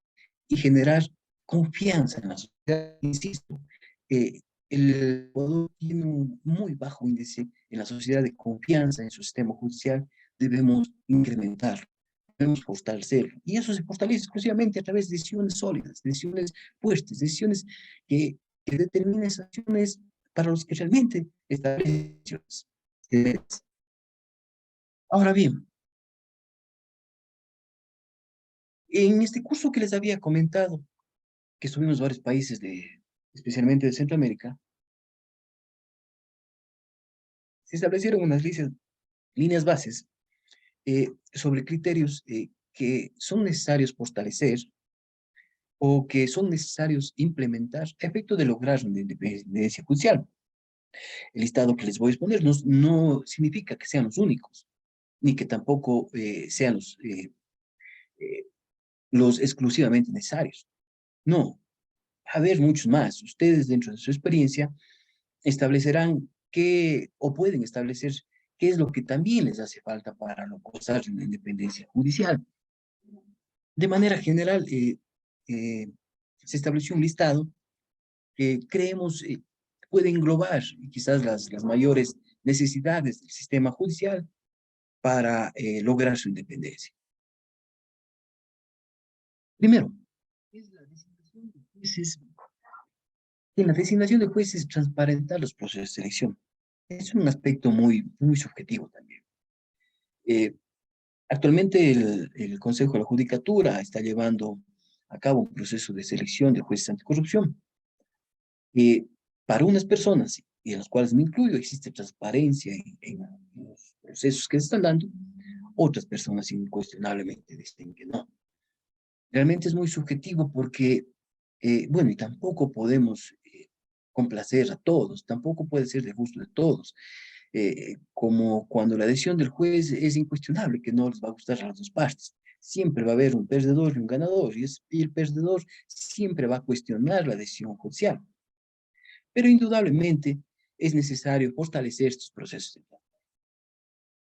y generar confianza en la sociedad. Insisto, el Ecuador tiene un muy bajo índice en la sociedad de confianza en su sistema judicial. Debemos incrementarlo, debemos fortalecerlo. Y eso se fortalece exclusivamente a través de decisiones sólidas, decisiones fuertes, decisiones que determinen sanciones para los que realmente establecen. Ahora bien, en este curso que les había comentado, que estuvimos en varios países, especialmente de Centroamérica, se establecieron unas líneas bases sobre criterios que son necesarios fortalecer o que son necesarios implementar a efecto de lograr una independencia judicial. El listado que les voy a exponer no significa que sean los únicos, ni que tampoco sean los exclusivamente necesarios. No, va a haber muchos más. Ustedes, dentro de su experiencia, establecerán qué, o pueden establecer qué es lo que también les hace falta para lograr una independencia judicial. De manera general, se estableció un listado que creemos puede englobar quizás las mayores necesidades del sistema judicial para lograr su independencia. Primero, es la designación de jueces. En la designación de jueces, transparentar los procesos de selección. Es un aspecto muy subjetivo también. Actualmente el Consejo de la Judicatura está llevando a cabo un proceso de selección de jueces anticorrupción. Para unas personas, y en las cuales me incluyo, existe transparencia en los procesos que se están dando, otras personas incuestionablemente dicen que no. Realmente es muy subjetivo porque, bueno, y tampoco podemos complacer a todos, tampoco puede ser de gusto de todos. Como cuando la decisión del juez es incuestionable, que no les va a gustar a las dos partes. Siempre va a haber un perdedor y un ganador, y el perdedor siempre va a cuestionar la decisión judicial. Pero indudablemente es necesario fortalecer estos procesos.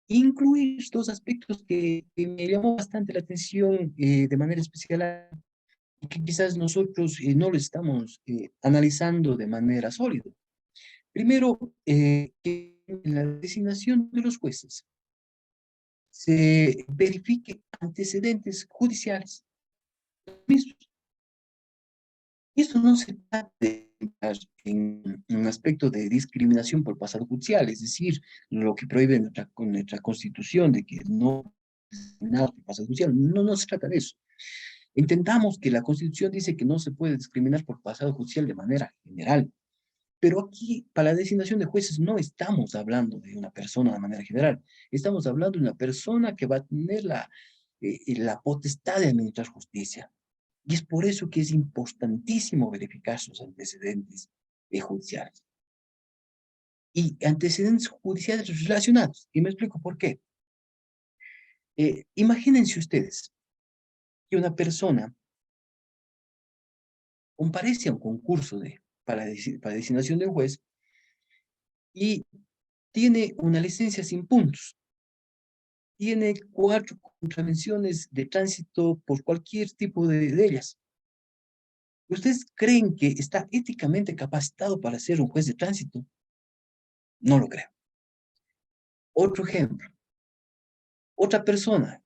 Incluir dos aspectos que me llamó bastante la atención de manera especial y que quizás nosotros no lo estamos analizando de manera sólida. Primero, que en la designación de los jueces se verifique antecedentes judiciales mismos. Y esto no se trata de entrar en un aspecto de discriminación por pasado judicial, es decir, lo que prohíbe nuestra Constitución de que no discriminar por pasado judicial. No se trata de eso. Entendamos que la Constitución dice que no se puede discriminar por pasado judicial de manera general. Pero aquí, para la designación de jueces, no estamos hablando de una persona de manera general. Estamos hablando de una persona que va a tener la potestad de administrar justicia. Y es por eso que es importantísimo verificar sus antecedentes judiciales. y antecedentes judiciales relacionados. Y me explico por qué. Imagínense ustedes que una persona comparece a un concurso para designación de un juez y tiene una licencia sin puntos, tiene 4 contravenciones de tránsito por cualquier tipo de ellas. ¿Ustedes creen que está éticamente capacitado para ser un juez de tránsito? No lo creo. Otro ejemplo, otra persona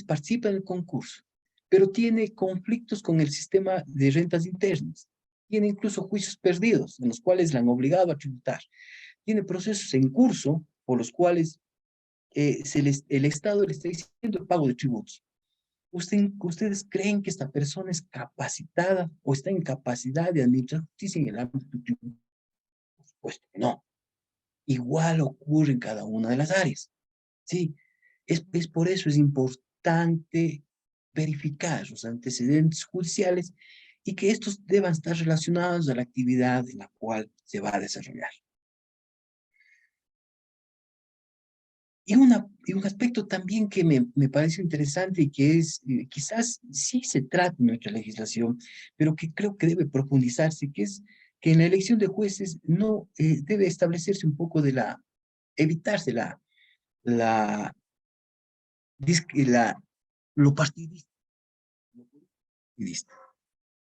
participa en el concurso, pero tiene conflictos con el sistema de rentas internas. Tiene incluso juicios perdidos en los cuales la han obligado a tributar. Tiene procesos en curso por los cuales el Estado le está diciendo el pago de tributos. ¿Ustedes creen que esta persona es capacitada o está en capacidad de administrar justicia en el ámbito tributario? Por supuesto que no. Igual ocurre en cada una de las áreas. Sí, es por eso es importante verificar los antecedentes judiciales y que estos deban estar relacionados a la actividad en la cual se va a desarrollar. Y un aspecto también que me parece interesante y que es, quizás sí se trata en nuestra legislación, pero que creo que debe profundizarse, que es que en la elección de jueces no debe establecerse un poco evitarse la, la, lo partidista.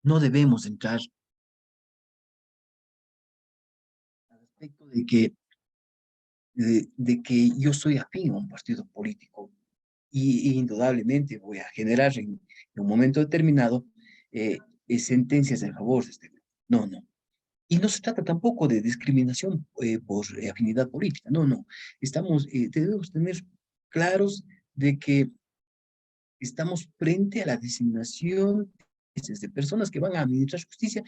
No debemos entrar al aspecto de que yo soy afín a un partido político y indudablemente voy a generar en un momento determinado eh, sentencias en favor de este grupo. No, no. Y no se trata tampoco de discriminación por afinidad política. No, no. Debemos tener claros de que estamos frente a la designación de personas que van a administrar justicia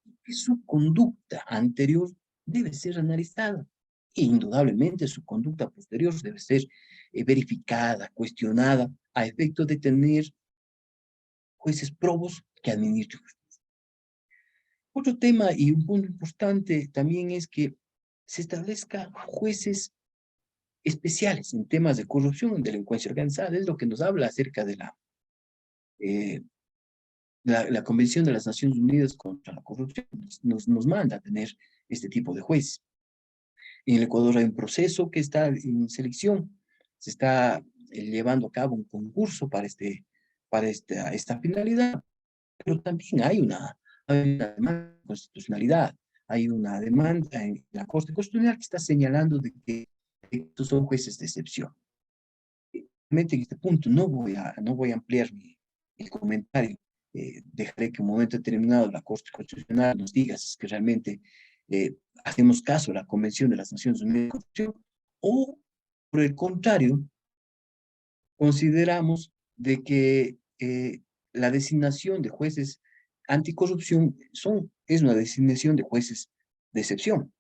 y que su conducta anterior debe ser analizada. E indudablemente su conducta posterior debe ser verificada, cuestionada, a efecto de tener jueces probos que administren justicia. Otro tema y un punto importante también es que se establezca jueces especiales en temas de corrupción y delincuencia organizada. Es lo que nos habla acerca de eh, la Convención de las Naciones Unidas contra la Corrupción. Nos manda a tener este tipo de jueces. En el Ecuador hay un proceso que está en selección. Se está llevando a cabo un concurso para esta finalidad, pero también hay una demanda de constitucionalidad. Hay una demanda en la Corte Constitucional que está señalando de que estos son jueces de excepción. Realmente en este punto no voy a ampliar mi comentario. Dejaré que en un momento determinado la Corte Constitucional nos diga si es que realmente hacemos caso a la Convención de las Naciones Unidas de Corrupción o, por el contrario, consideramos de que la designación de jueces anticorrupción es una designación de jueces de excepción.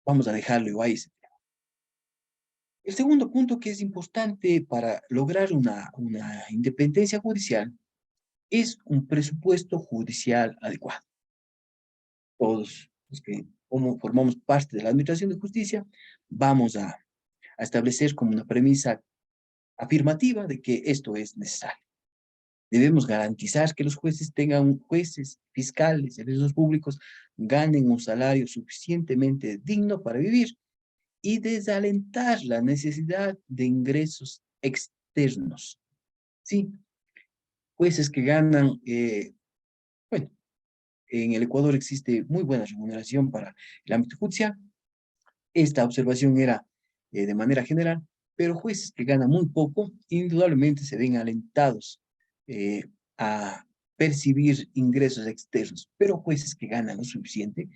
Vamos a dejarlo ahí. El segundo punto que es importante para lograr una independencia judicial es un presupuesto judicial adecuado. Todos los que como formamos parte de la Administración de Justicia vamos a establecer como una premisa afirmativa de que esto es necesario. Debemos garantizar que los jueces, fiscales, servicios públicos, ganen un salario suficientemente digno para vivir y desalentar la necesidad de ingresos externos. Sí, jueces que ganan, bueno, en el Ecuador existe muy buena remuneración para el ámbito judicial. Esta observación era de manera general, pero jueces que ganan muy poco, indudablemente se ven alentados eh, a percibir ingresos externos, pero jueces que ganan lo suficiente,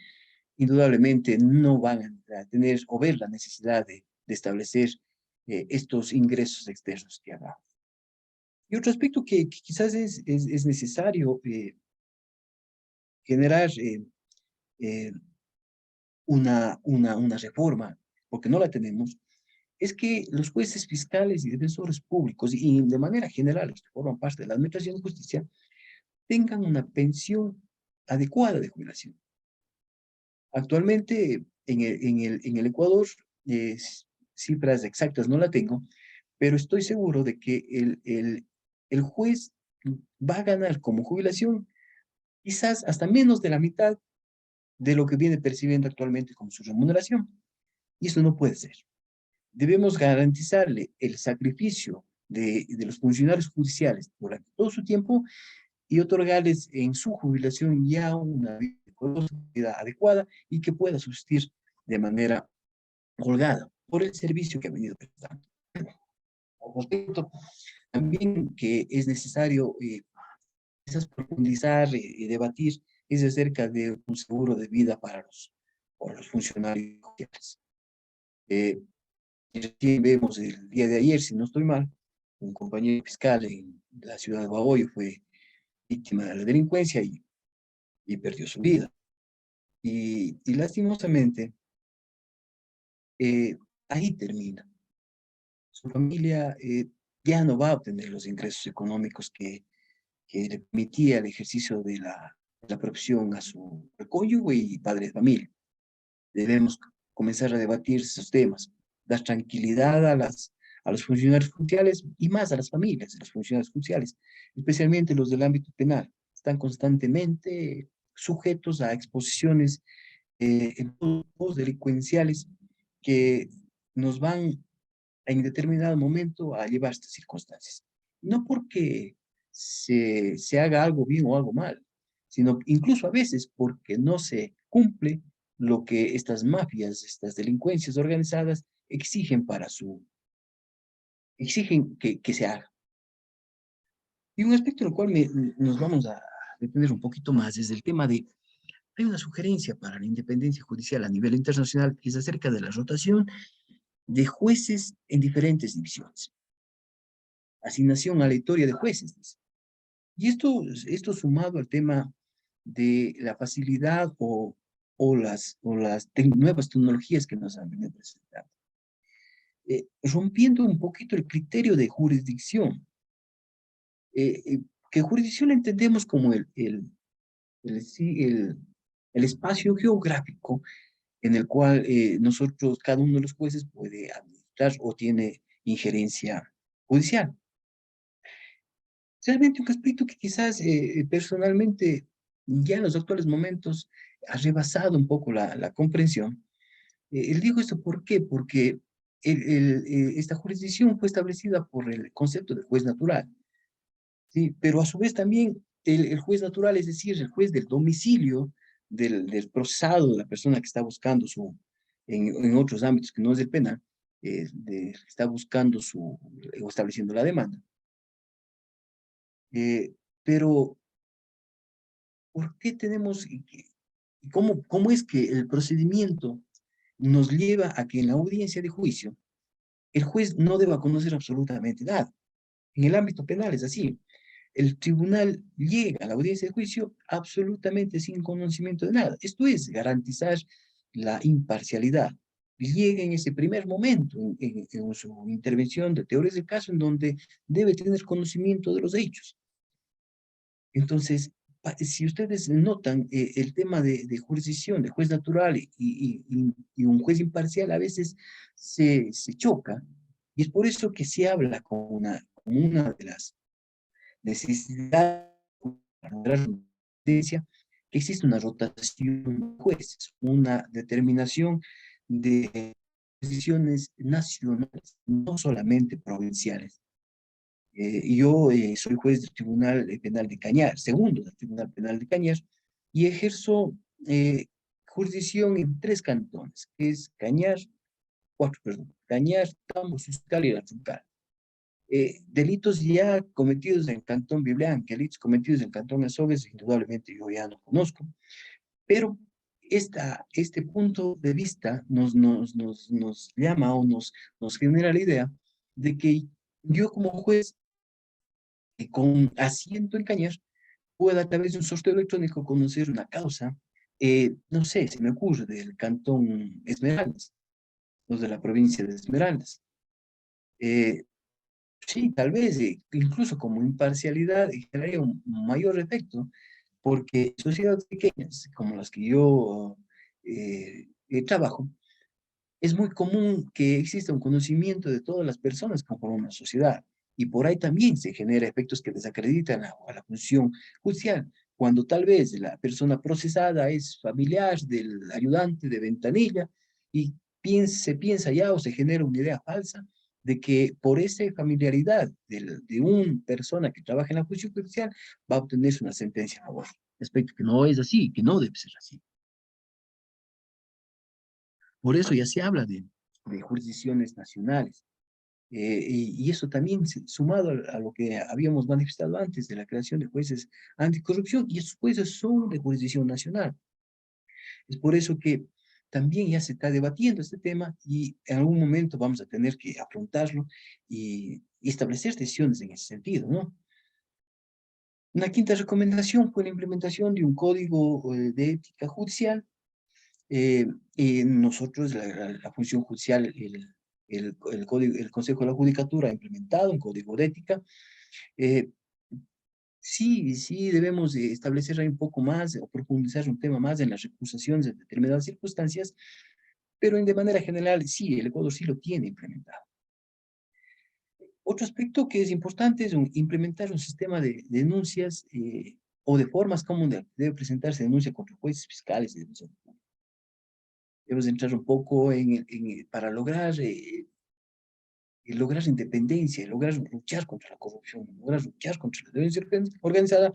indudablemente no van a tener o ver la necesidad de establecer estos ingresos externos que hablamos. Y otro aspecto que quizás es necesario generar eh, una reforma, porque no la tenemos, es que los jueces fiscales y defensores públicos, y de manera general los que forman parte de la Administración de Justicia, tengan una pensión adecuada de jubilación. Actualmente en el Ecuador, cifras exactas no la tengo, pero estoy seguro de que el juez va a ganar como jubilación quizás hasta menos de la mitad de lo que viene percibiendo actualmente como su remuneración. Y eso no puede ser. Debemos garantizarle el sacrificio de los funcionarios judiciales durante todo su tiempo y otorgarles en su jubilación ya una vida adecuada y que pueda subsistir de manera holgada por el servicio que ha venido prestando. Por respecto, también que es necesario quizás profundizar y debatir es acerca de un seguro de vida para los funcionarios judiciales. Recién vemos el día de ayer, si no estoy mal, un compañero fiscal en la ciudad de Bahoyo fue víctima de la delincuencia y perdió su vida. Y lastimosamente, ahí termina. Su familia ya no va a obtener los ingresos económicos que le permitía el ejercicio de la profesión a su cónyuge y padre de familia. Debemos comenzar a debatir esos temas, dar tranquilidad a los funcionarios judiciales y más a las familias de los funcionarios judiciales, especialmente los del ámbito penal. Están constantemente sujetos a exposiciones en grupos delincuenciales que nos van en determinado momento a llevar a estas circunstancias. No porque se haga algo bien o algo mal, sino incluso a veces porque no se cumple lo que estas mafias, estas delincuencias organizadas exigen exigen que se haga. Y un aspecto en el cual nos vamos a detener un poquito más es el tema de, hay una sugerencia para la independencia judicial a nivel internacional que es acerca de la rotación de jueces en diferentes divisiones. Asignación aleatoria de jueces, dice. Y esto sumado al tema de la facilidad o las nuevas tecnologías que nos han venido presentando. Rompiendo un poquito el criterio de jurisdicción, que jurisdicción entendemos como sí, el espacio geográfico en el cual nosotros, cada uno de los jueces puede administrar o tiene injerencia judicial. Realmente un aspecto que quizás personalmente ya en los actuales momentos ha rebasado un poco la comprensión. Digo esto ¿por qué? Porque esta jurisdicción fue establecida por el concepto de juez natural, ¿sí? Pero a su vez también el juez natural, es decir, el juez del domicilio del procesado, de la persona que está buscando en otros ámbitos que no es el penal, está buscando o estableciendo la demanda. Pero, ¿por qué tenemos, y cómo es que el procedimiento nos lleva a que en la audiencia de juicio el juez no deba conocer absolutamente nada? En el ámbito penal es así. El tribunal llega a la audiencia de juicio absolutamente sin conocimiento de nada. Esto es garantizar la imparcialidad. Llega en ese primer momento, en su intervención de teorías del caso, en donde debe tener conocimiento de los hechos. Entonces, si ustedes notan el tema de jurisdicción, de juez natural y un juez imparcial, a veces se choca, y es por eso que se habla como una de las necesidades para lograr la independencia, que existe una rotación de jueces, una determinación de decisiones nacionales, no solamente provinciales. Yo soy juez del Tribunal Penal de Cañar, segundo del Tribunal Penal de Cañar, y ejerzo jurisdicción en 3 cantones, que es Cañar, 4, perdón, Cañar, Tambo, Suscal y La Chuncal. Delitos ya cometidos en Cantón Biblián, delitos cometidos en Cantón Azogues, indudablemente yo ya no conozco, pero este punto de vista nos llama o nos genera la idea de que yo como juez con asiento en Cañar pueda a través de un sorteo electrónico conocer una causa, no sé, se me ocurre, del Cantón Esmeraldas, los de la provincia de Esmeraldas. Sí, tal vez, incluso como imparcialidad, generaría un mayor efecto, porque sociedades pequeñas, como las que yo trabajo, es muy común que exista un conocimiento de todas las personas que conforman una sociedad. Y por ahí también se genera efectos que desacreditan a la función judicial, cuando tal vez la persona procesada es familiar del ayudante de ventanilla y se piensa ya o se genera una idea falsa de que por esa familiaridad de una persona que trabaja en la función judicial va a obtenerse una sentencia a favor. Aspecto que no es así, que no debe ser así. Por eso ya se habla de jurisdicciones nacionales. Y eso también sumado a lo que habíamos manifestado antes de la creación de jueces anticorrupción, y esos jueces son de jurisdicción nacional. Es por eso que también ya se está debatiendo este tema y en algún momento vamos a tener que afrontarlo y establecer decisiones en ese sentido, ¿no? Una quinta recomendación fue la implementación de un código de ética judicial. Nosotros, la función judicial, el Consejo de la Judicatura ha implementado un código de ética. Eh, sí debemos establecer ahí un poco más o profundizar un tema más en las recusaciones de determinadas circunstancias, pero de manera general, sí, el Ecuador sí lo tiene implementado. Otro aspecto que es importante es implementar un sistema de denuncias o de formas como debe presentarse denuncia contra jueces fiscales y defensores públicos. Debemos entrar un poco para lograr independencia, lograr luchar contra la corrupción, lograr luchar contra la delincuencia organizada,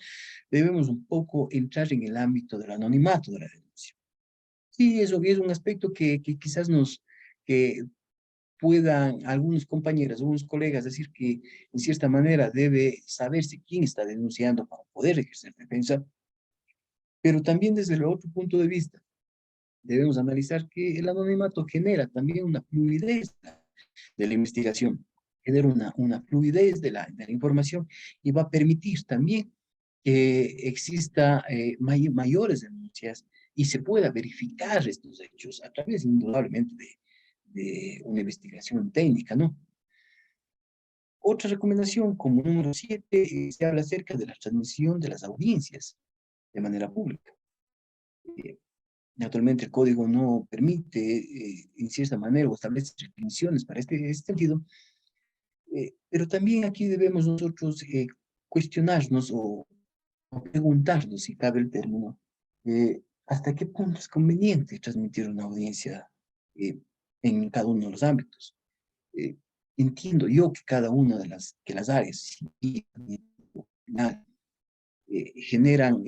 debemos un poco entrar en el ámbito del anonimato de la denuncia. Sí, eso es un aspecto que quizás que puedan algunos compañeros, algunos colegas decir que en cierta manera debe saberse quién está denunciando para poder ejercer defensa, pero también desde el otro punto de vista debemos analizar que el anonimato genera también una fluidez de la investigación, genera una fluidez de la información y va a permitir también que exista mayores denuncias y se pueda verificar estos hechos a través, indudablemente, de una investigación técnica, ¿no? Otra recomendación, como número 7, se habla acerca de la transmisión de las audiencias de manera pública. Naturalmente, el código no permite, en cierta manera, o establece restricciones para este sentido, pero también aquí debemos nosotros cuestionarnos o preguntarnos, si cabe el término, hasta qué punto es conveniente transmitir una audiencia en cada uno de los ámbitos. Eh, Entiendo yo que cada una de las áreas civil, penal, generan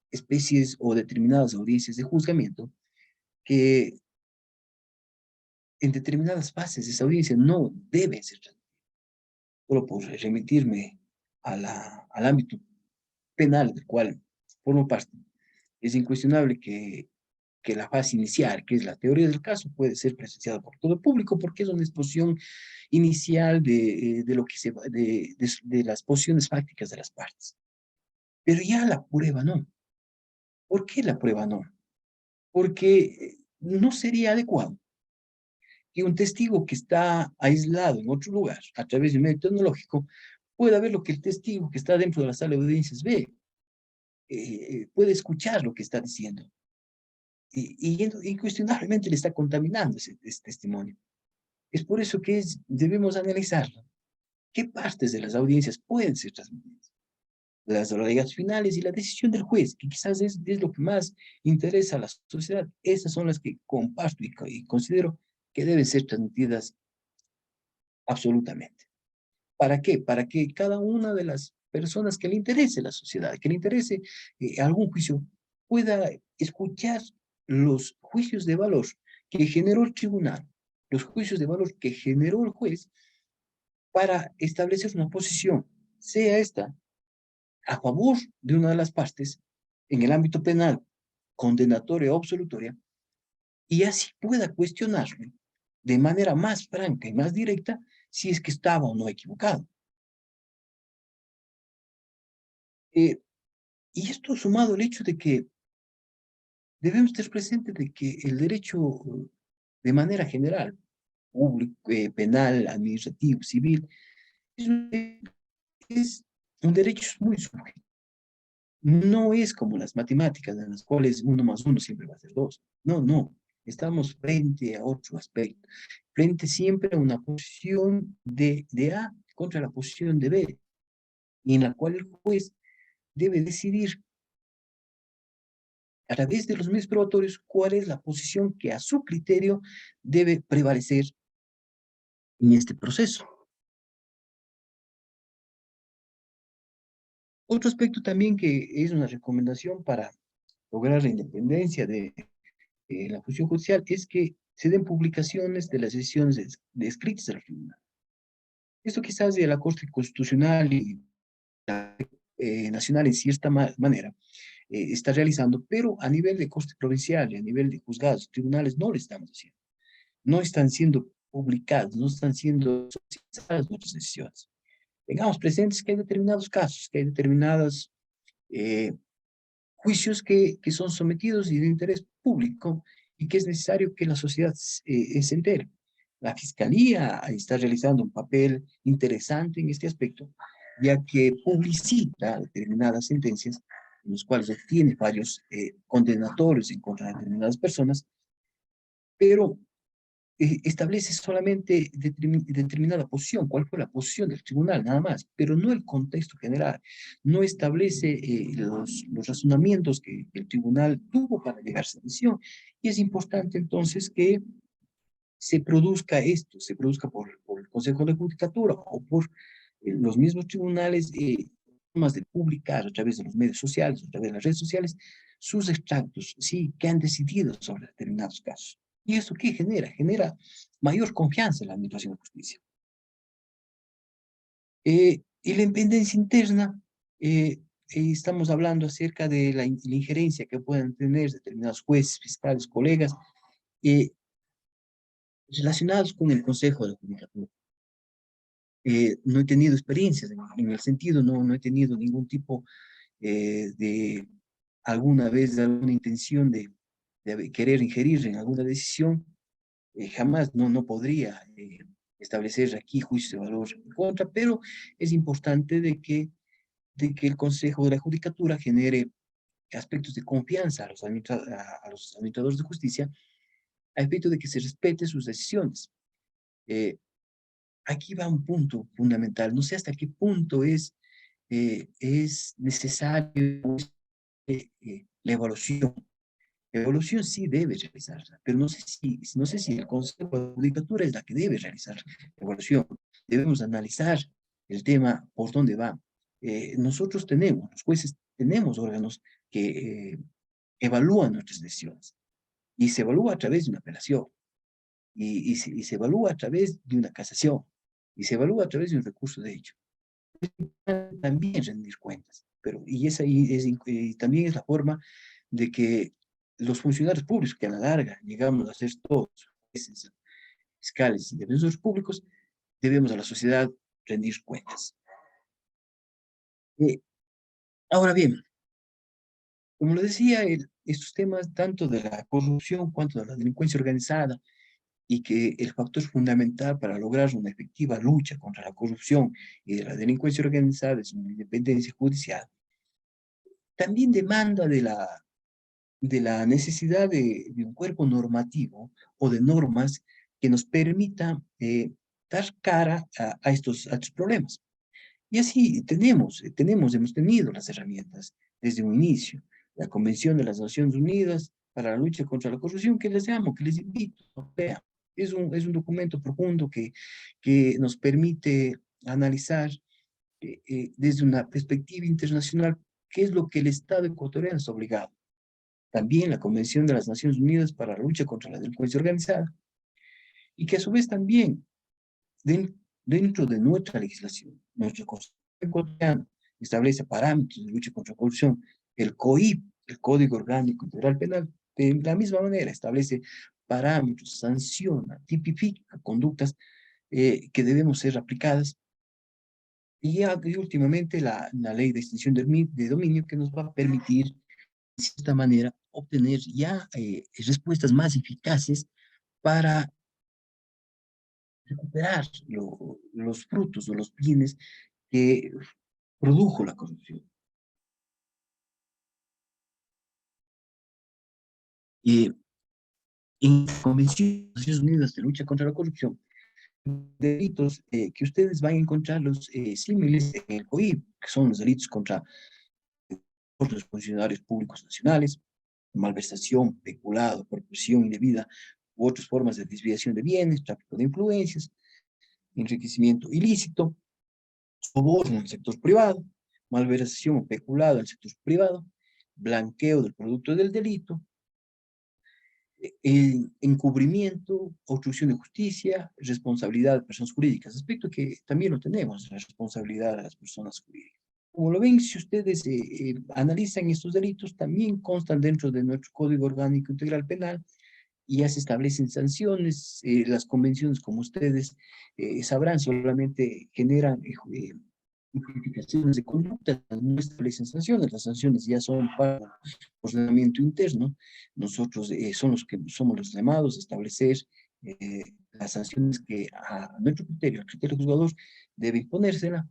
especies o determinadas audiencias de juzgamiento que en determinadas fases de esa audiencia no deben ser transmitidas. Solo por remitirme al ámbito penal del cual formo parte, es incuestionable que la fase inicial, que es la teoría del caso, puede ser presenciada por todo el público porque es una exposición inicial de lo que de las posiciones fácticas de las partes. Pero ya la prueba no. ¿Por qué la prueba no? Porque no sería adecuado que un testigo que está aislado en otro lugar, a través de un medio tecnológico, pueda ver lo que el testigo que está dentro de la sala de audiencias ve, puede escuchar lo que está diciendo. Incuestionablemente le está contaminando ese testimonio. Es por eso que debemos analizar qué partes de las audiencias pueden ser transmitidas. Las alegatos finales y la decisión del juez, que quizás es lo que más interesa a la sociedad. Esas son las que comparto y considero que deben ser transmitidas absolutamente. ¿Para qué? Para que cada una de las personas que le interese la sociedad, que le interese algún juicio, pueda escuchar los juicios de valor que generó el tribunal, los juicios de valor que generó el juez para establecer una posición, sea esta a favor de una de las partes en el ámbito penal, condenatoria o absolutoria, y así pueda cuestionarlo de manera más franca y más directa si es que estaba o no equivocado. Eh, y esto sumado al hecho de que debemos estar presentes de que el derecho de manera general, público, penal, administrativo, civil, es, es un derecho muy subjetivo. No es como las matemáticas en las cuales 1 más 1 siempre va a ser 2. No, no. estamos frente a otro aspecto, frente siempre a una posición de A contra la posición de B, y en la cual el juez debe decidir a través de los medios probatorios cuál es la posición que a su criterio debe prevalecer en este proceso. Otro aspecto también que es una recomendación para lograr la independencia de la función judicial es que se den publicaciones de las decisiones escritas del tribunal. Esto quizás de la Corte Constitucional y la nacional en cierta manera está realizando, pero a nivel de Corte Provincial y a nivel de juzgados, tribunales, no lo estamos haciendo. No están siendo publicadas, no están siendo socializadas nuestras decisiones. Tengamos presentes que hay determinados casos, que hay determinados juicios que son sometidos y de interés público y que es necesario que la sociedad se entere. La Fiscalía está realizando un papel interesante en este aspecto, ya que publicita determinadas sentencias en los cuales obtiene varios condenatorios en contra de determinadas personas, pero establece solamente determinada posición, cuál fue la posición del tribunal, nada más, pero no el contexto general, no establece los razonamientos que el tribunal tuvo para llegar a esa decisión. Y es importante entonces que se produzca esto, se produzca por el Consejo de Judicatura o por los mismos tribunales, formas de publicar a través de los medios sociales, a través de las redes sociales, sus extractos, sí, que han decidido sobre determinados casos. ¿Y eso qué genera? Genera mayor confianza en la administración de justicia. Y la independencia interna, estamos hablando acerca de la injerencia que puedan tener determinados jueces, fiscales, colegas, eh, relacionados con el Consejo de Judicatura. No he tenido experiencias en el sentido, no he tenido ningún tipo de alguna vez de alguna intención de querer ingerir en alguna decisión, jamás no podría establecer aquí juicio de valor en contra, pero es importante de que el Consejo de la Judicatura genere aspectos de confianza a los administradores de justicia, a efecto de que se respete sus decisiones. Eh, Aquí va un punto fundamental. No sé hasta qué punto es necesario la evaluación. La evaluación sí debe realizarla, pero no sé si el Consejo de la Judicatura es la que debe realizar la evaluación. Debemos analizar el tema por dónde va. Nosotros tenemos, los jueces tenemos órganos que evalúan nuestras decisiones y se evalúa a través de una apelación y se evalúa a través de una casación y se evalúa a través de un recurso de hecho. También rendir cuentas, y también es la forma de que los funcionarios públicos, que a la larga llegamos a ser todos jueces, fiscales y defensores públicos, debemos a la sociedad rendir cuentas. Eh, Ahora bien, como lo decía, estos temas tanto de la corrupción cuanto de la delincuencia organizada, y que el factor fundamental para lograr una efectiva lucha contra la corrupción y de la delincuencia organizada es una independencia judicial, también demanda de la necesidad de un cuerpo normativo o de normas que nos permita dar cara a estos problemas. Y así hemos tenido las herramientas desde un inicio. La Convención de las Naciones Unidas para la lucha contra la corrupción, que les llamo, que les invito a vean. Es un documento profundo que nos permite analizar desde una perspectiva internacional qué es lo que el Estado ecuatoriano está obligado. También la Convención de las Naciones Unidas para la lucha contra la delincuencia organizada, y que a su vez también dentro de nuestra legislación, nuestra Constitución ecuatoriana establece parámetros de lucha contra la corrupción. El COIP, el Código Orgánico Integral Penal, de la misma manera establece parámetros, sanciona, tipifica conductas que debemos ser aplicadas. Y últimamente la ley de extinción de dominio, que nos va a permitir, de cierta manera, obtener ya respuestas más eficaces para recuperar los frutos o los bienes que produjo la corrupción. Y En la Convención de Naciones Unidas de Lucha contra la Corrupción, delitos que ustedes van a encontrar los símiles en el COIP, que son los delitos contra los funcionarios públicos nacionales, malversación, peculado, corrupción indebida u otras formas de desviación de bienes, tráfico de influencias, enriquecimiento ilícito, soborno en el sector privado, malversación o peculado en el sector privado, blanqueo del producto del delito, encubrimiento, obstrucción de justicia, responsabilidad de personas jurídicas, aspecto que también lo tenemos, la responsabilidad de las personas jurídicas. Como lo ven, si ustedes analizan estos delitos, también constan dentro de nuestro Código Orgánico Integral Penal y ya se establecen sanciones. Las convenciones, como ustedes sabrán, solamente generan justificaciones de conducta, no establecen sanciones. Las sanciones ya son para el ordenamiento interno. Nosotros somos los llamados a establecer las sanciones que a nuestro criterio, al criterio juzgador, debe imponérsela.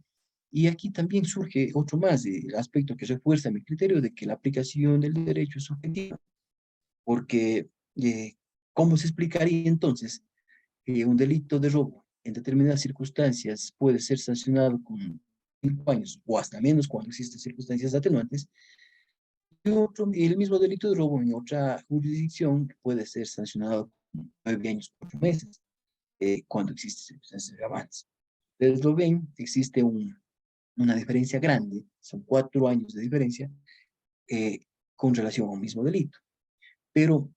Y aquí también surge otro más, el aspecto que refuerza mi criterio de que la aplicación del derecho es subjetiva, porque ¿cómo se explicaría entonces un delito de robo en determinadas circunstancias puede ser sancionado con 5 años o hasta menos cuando existen circunstancias atenuantes, y el mismo delito de robo en otra jurisdicción puede ser sancionado con 9 años, 8 meses, cuando existen circunstancias agravantes? Ustedes lo ven, existe una diferencia grande, son 4 años de diferencia eh, con relación a un mismo delito. Pero,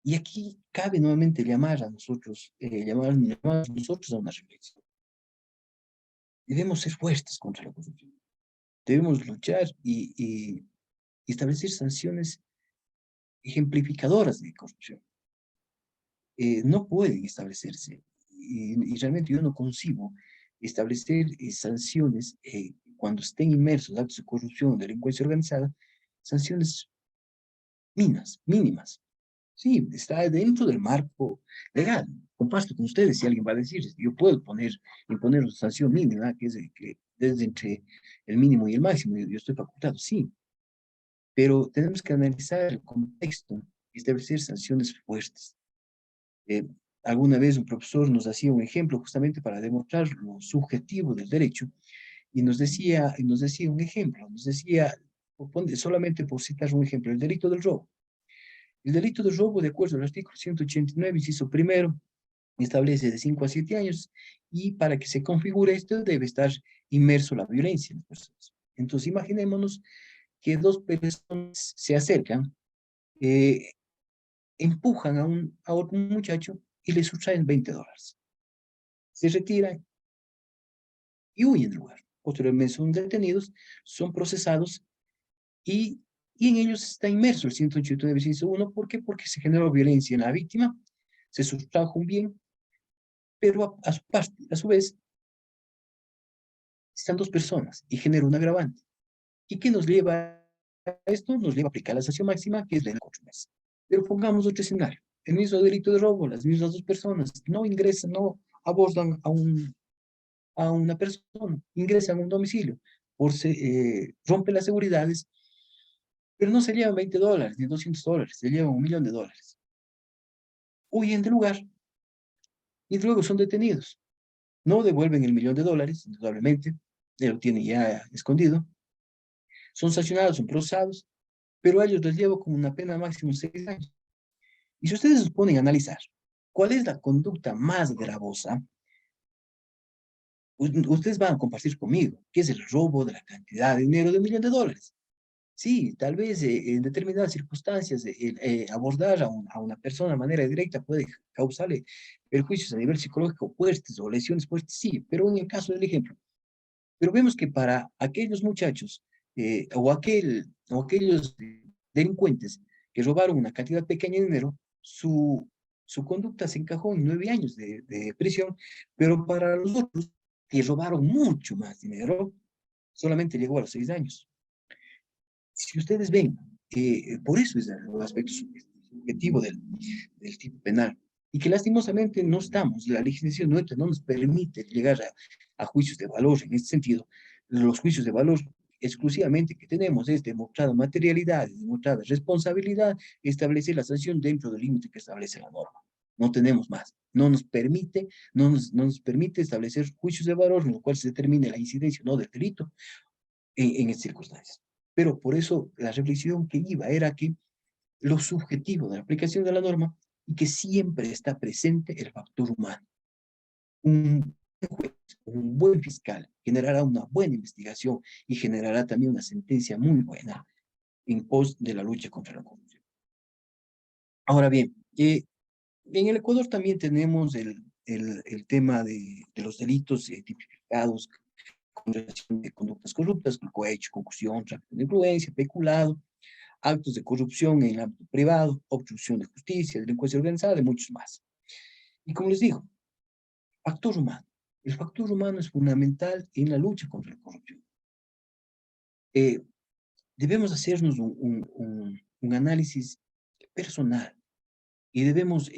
y aquí cabe nuevamente llamar a nosotros, llamar a nosotros a una reflexión. Debemos ser fuertes contra la corrupción. Debemos luchar y establecer sanciones ejemplificadoras de corrupción. No pueden establecerse, y realmente yo no concibo establecer sanciones cuando estén inmersos actos de corrupción, delincuencia organizada, sanciones mínimas. Sí, está dentro del marco legal. Comparto con ustedes si alguien va a decir, yo puedo imponer una sanción mínima, que es que desde entre el mínimo y el máximo, yo estoy facultado, sí, pero tenemos que analizar el contexto y establecer sanciones fuertes. Eh, Alguna vez un profesor nos hacía un ejemplo justamente para demostrar lo subjetivo del derecho y nos decía un ejemplo, nos decía, solamente por citar un ejemplo, el delito del robo. El delito de robo, de acuerdo al artículo 189, inciso primero, establece de 5 a 7 años y para que se configure esto debe estar inmerso la violencia en las personas. Entonces, imaginémonos que dos personas se acercan, eh, empujan a un muchacho y le sustraen $20. Se retiran y huyen del lugar. Posteriormente son detenidos, son procesados y, y en ellos está inmerso el 189, inciso 1. ¿Por qué? Porque se generó violencia en la víctima, se sustrajo un bien, pero a su vez están dos personas y genera un agravante. ¿Y qué nos lleva a esto? Nos lleva a aplicar la sanción máxima, que es la de 4 meses. Pero pongamos otro escenario. El mismo delito de robo, las mismas dos personas no ingresan, no abordan a una persona, ingresan a un domicilio, rompen las seguridades, pero no se llevan $20 ni $200, se llevan $1.000.000. Huyen del lugar y luego son detenidos. No devuelven el $1.000.000, indudablemente, lo tienen ya escondido. Son sancionados, son procesados, pero a ellos les lleva como una pena máxima de 6 años. Y si ustedes se ponen a analizar cuál es la conducta más gravosa, ustedes van a compartir conmigo, que es el robo de la cantidad de dinero de $1.000.000. Sí, tal vez en determinadas circunstancias abordar a una persona de manera directa puede causarle perjuicios a nivel psicológico fuertes o lesiones fuertes, sí, pero en el caso del ejemplo. Pero vemos que para aquellos muchachos o aquellos delincuentes que robaron una cantidad pequeña de dinero, su conducta se encajó en 9 años de prisión, pero para los otros que robaron mucho más dinero, solamente llegó a los 6 años. Si ustedes ven, por eso es el aspecto subjetivo del tipo penal, y que lastimosamente no estamos, la legislación nuestra no nos permite llegar a juicios de valor en este sentido. Los juicios de valor exclusivamente que tenemos es demostrada materialidad, demostrada responsabilidad, establecer la sanción dentro del límite que establece la norma. No tenemos más. No nos permite establecer juicios de valor en los cuales se determine la incidencia o no del delito en estas circunstancias. Pero por eso la reflexión que iba era que lo subjetivo de la aplicación de la norma y que siempre está presente el factor humano. Un juez, un buen fiscal, generará una buena investigación y generará también una sentencia muy buena en pos de la lucha contra la corrupción. Ahora bien, en el Ecuador también tenemos el tema de los delitos tipificados con relación de conductas corruptas, como cohecho, concusión, tráfico de influencia, peculado, actos de corrupción en el ámbito privado, obstrucción de justicia, delincuencia organizada y muchos más. Y como les digo, factor humano. El factor humano es fundamental en la lucha contra la corrupción. Debemos hacernos un análisis personal y debemos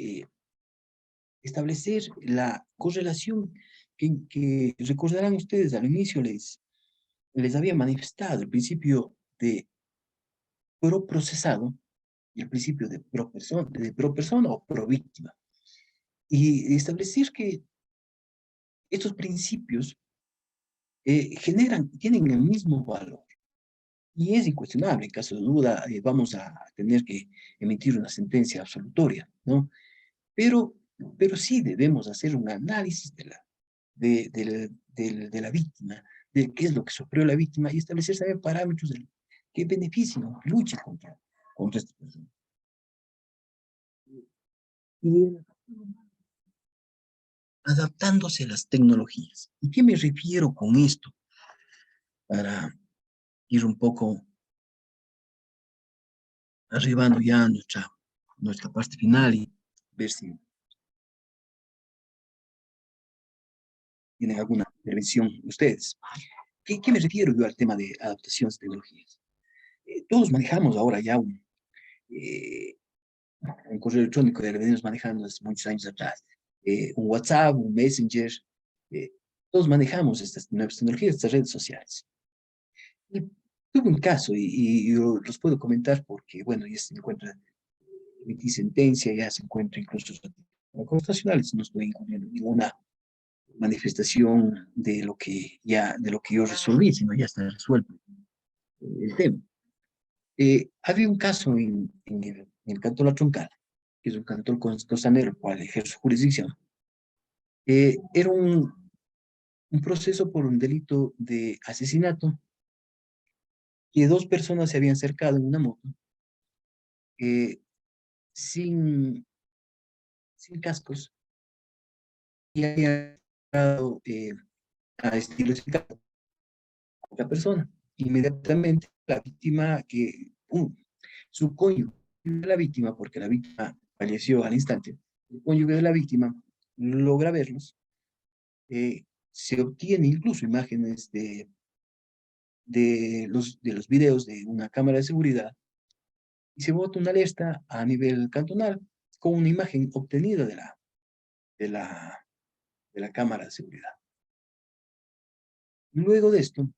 establecer la correlación que recordarán ustedes al inicio les había manifestado, el principio de pro-procesado y el principio de pro-persona o pro-víctima. Y establecer que estos principios tienen el mismo valor. Y es incuestionable, en caso de duda, vamos a tener que emitir una sentencia absolutoria, ¿no? Pero, pero sí debemos hacer un análisis de la víctima, de qué es lo que sufrió la víctima y establecer también parámetros que beneficien o que luchen contra esta persona. Y adaptándose a las tecnologías. ¿Y qué me refiero con esto? Para ir un poco arribando ya a nuestra parte final y ver si tienen alguna intervención ustedes. ¿Qué me refiero yo al tema de adaptaciones de tecnologías? Todos manejamos ahora ya un correo electrónico que venimos manejando desde muchos años atrás, un WhatsApp, un Messenger, todos manejamos estas nuevas tecnologías, estas redes sociales. Y tuve un caso y yo los puedo comentar porque, bueno, ya se encuentra, emití sentencia, ya se encuentra incluso constitucionales, no estoy incurriendo en ninguna manifestación de lo que yo resolví, sino ya está resuelto el tema. Había un caso en el cantón La Troncada, que es un cantón costanero, el cual ejerce jurisdicción. Era un proceso por un delito de asesinato, que dos personas se habían acercado en una moto, sin cascos, y habían dado a estilo a otra persona. Inmediatamente la víctima, su cónyuge de la víctima, porque la víctima falleció al instante, el cónyuge de la víctima logra verlos, se obtiene incluso imágenes de los videos de una cámara de seguridad y se bota una alerta a nivel cantonal con una imagen obtenida de la cámara de seguridad. Luego de esto,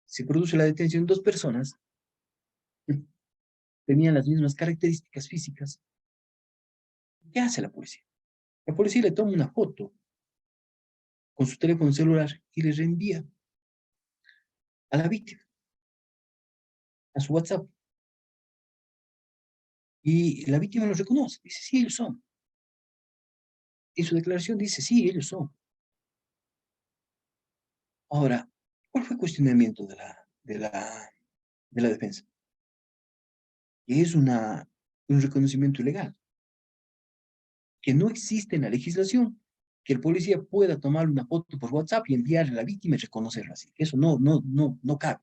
se produce la detención de dos personas que tenían las mismas características físicas. ¿Qué hace la policía? La policía le toma una foto con su teléfono celular y le reenvía a la víctima, a su WhatsApp. Y la víctima los reconoce, dice, sí, ellos son. En su declaración dice, sí, ellos son. Ahora, ¿cuál fue el cuestionamiento de la defensa? Que es un reconocimiento ilegal, que no existe en la legislación que el policía pueda tomar una foto por WhatsApp y enviarle a la víctima y reconocerla así. Eso no cabe.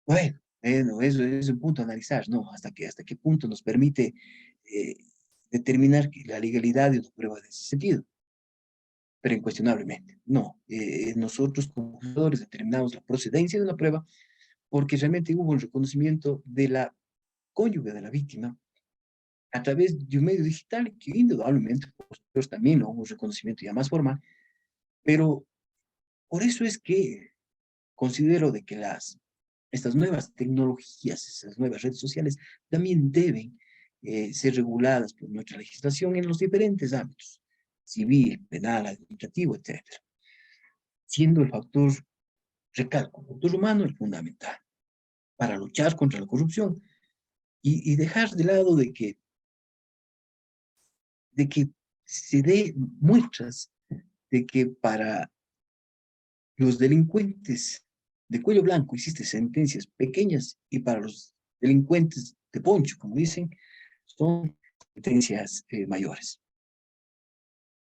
Bueno, eso es un punto a analizar, ¿no? Hasta qué punto nos permite eh, determinar que la legalidad de una prueba de ese sentido. Pero incuestionablemente, no. Nosotros como juzgadores determinamos la procedencia de una prueba porque realmente hubo un reconocimiento de la cónyuge de la víctima a través de un medio digital que indudablemente pues, también hubo un reconocimiento ya más formal, pero por eso es que considero de que estas nuevas tecnologías, esas nuevas redes sociales, también deben ser reguladas por nuestra legislación en los diferentes ámbitos, civil, penal, administrativo, etcétera. Siendo el factor, recalco, el factor humano el fundamental para luchar contra la corrupción y dejar de lado de que se dé muestras de que para los delincuentes de cuello blanco existen sentencias pequeñas y para los delincuentes de poncho, como dicen, son sentencias mayores.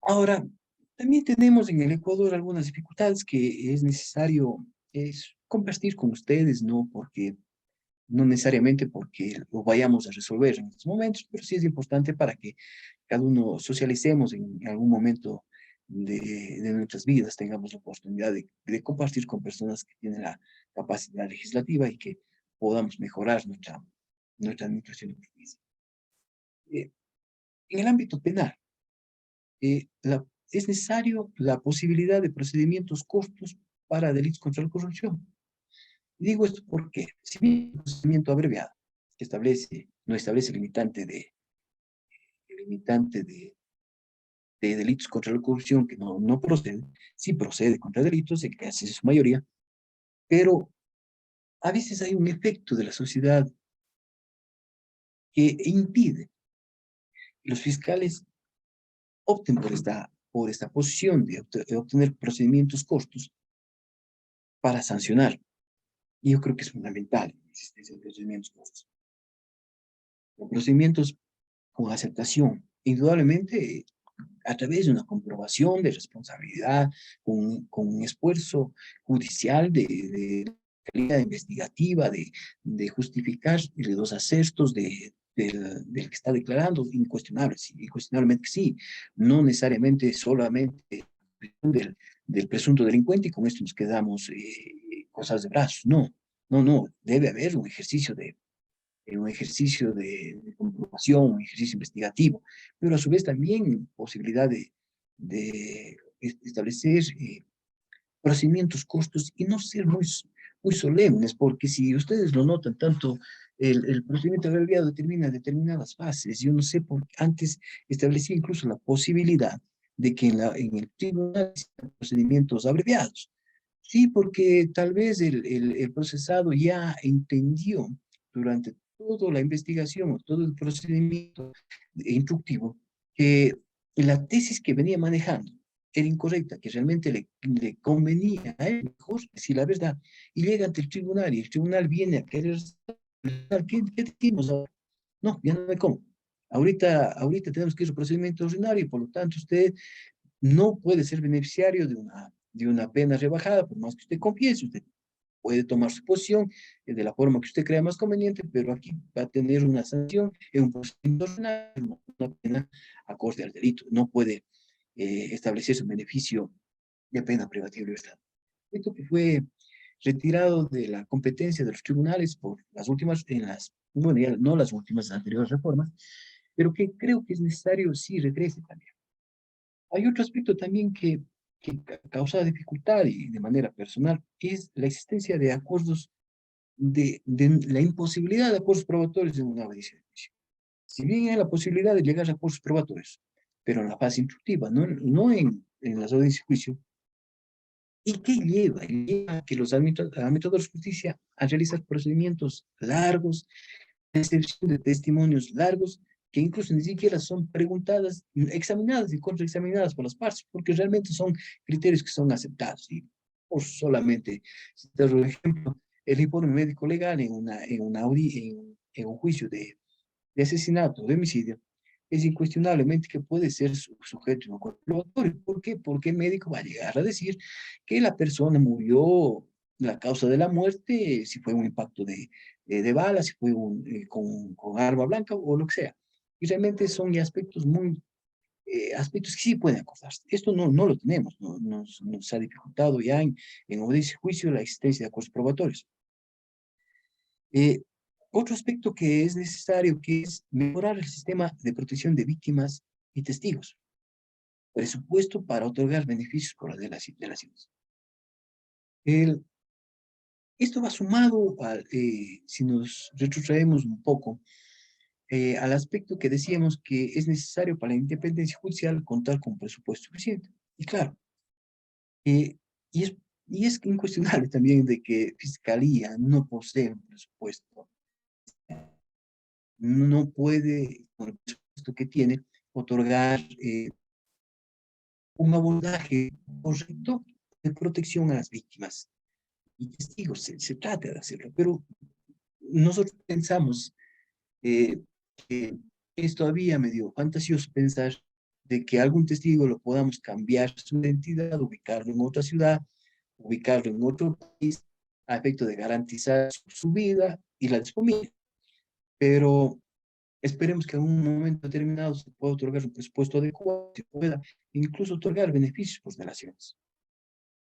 Ahora, también tenemos en el Ecuador algunas dificultades que es necesario compartir con ustedes, no necesariamente porque lo vayamos a resolver en estos momentos, pero sí es importante para que cada uno socialicemos en algún momento de nuestras vidas, tengamos la oportunidad de compartir con personas que tienen la capacidad legislativa y que podamos mejorar nuestra administración de justicia. En el ámbito penal, es necesario la posibilidad de procedimientos cortos para delitos contra la corrupción. Y digo esto porque, si bien el procedimiento abreviado que no establece limitante de delitos contra la corrupción que no procede, sí procede contra delitos, en que es su mayoría, pero a veces hay un efecto de la sociedad que impide que los fiscales opten por esta posición de obtener procedimientos cortos para sancionar. Y yo creo que es fundamental la existencia de procedimientos cortos. Los procedimientos con aceptación, indudablemente a través de una comprobación de responsabilidad, con un esfuerzo judicial de calidad investigativa, de justificar los acertos del que está declarando, incuestionablemente sí, no necesariamente solamente del presunto delincuente y con esto nos quedamos cosas de brazos, no, debe haber un ejercicio de comprobación, un ejercicio investigativo, pero a su vez también posibilidad de establecer procedimientos cortos y no ser muy solemnes, porque si ustedes lo notan, tanto el procedimiento abreviado determina determinadas fases. Yo no sé por qué antes establecía incluso la posibilidad de que en el tribunal existan procedimientos abreviados. Sí, porque tal vez el procesado ya entendió durante toda la investigación o todo el procedimiento instructivo que la tesis que venía manejando era incorrecta, que realmente le convenía a él mejor decir la verdad, y llega ante el tribunal y el tribunal viene a querer, ¿qué decimos ahora? No, ya no me como. Ahorita tenemos que ir a un procedimiento ordinario y por lo tanto usted no puede ser beneficiario de una pena rebajada, por más que usted confiese, usted puede tomar su posición de la forma que usted crea más conveniente, pero aquí va a tener una sanción en un procedimiento ordinario, una pena acorde al delito. No puede establecerse un beneficio de pena privativa de libertad. Esto que fue retirado de la competencia de los tribunales por las últimas, bueno, ya no las últimas, las anteriores reformas, pero que creo que es necesario sí regrese también. Hay otro aspecto también que causa dificultad y de manera personal, es la existencia de acuerdos, de la imposibilidad de acuerdos probatorios en una audiencia de juicio. Si bien hay la posibilidad de llegar a acuerdos probatorios, pero en la fase instructiva, no en las audiencias de juicio. ¿Y qué lleva? Lleva a que los administradores de justicia a realizar procedimientos largos, excepción de testimonios largos, que incluso ni siquiera son preguntadas, examinadas y contraexaminadas por las partes, porque realmente son criterios que son aceptados. Y por solamente citar un ejemplo, el informe médico legal en un juicio de asesinato, de homicidio, es incuestionablemente que puede ser sujeto a un acuerdo probatorio. ¿Por qué? Porque el médico va a llegar a decir que la persona murió, la causa de la muerte, si fue un impacto de bala, si fue con arma blanca o lo que sea. Y realmente son ya aspectos que sí pueden acordarse. Esto no lo tenemos, nos ha dificultado ya en audiencia y juicio la existencia de acuerdos probatorios. Otro aspecto que es necesario, que es mejorar el sistema de protección de víctimas y testigos. Presupuesto para otorgar beneficios por las delaciones. Esto va sumado, si nos retrotraemos un poco, al aspecto que decíamos que es necesario para la independencia judicial contar con presupuesto suficiente. Y claro, eh, y, es, y es incuestionable también de que Fiscalía no posee un presupuesto, no puede, con el presupuesto que tiene, otorgar un abordaje correcto de protección a las víctimas y testigos. Se trata de hacerlo, pero nosotros pensamos que es todavía medio fantasioso pensar de que algún testigo lo podamos cambiar su identidad, ubicarlo en otra ciudad, ubicarlo en otro país, a efecto de garantizar su vida y la de su familia. Pero esperemos que en un momento determinado se pueda otorgar un presupuesto adecuado, se pueda incluso otorgar beneficios por relaciones.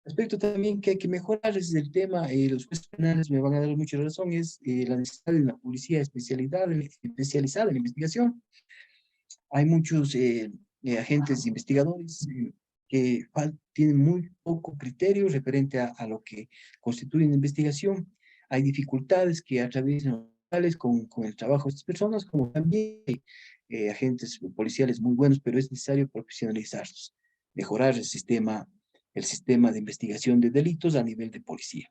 Aspecto también que hay que mejorar es el tema, los jueces penales me van a dar mucha razón, es la necesidad de una policía especializada en investigación. Hay muchos agentes investigadores que tienen muy poco criterio referente a lo que constituye una investigación. Hay dificultades que atraviesan con el trabajo de estas personas, como también agentes policiales muy buenos, pero es necesario profesionalizarlos, mejorar el sistema de investigación de delitos a nivel de policía.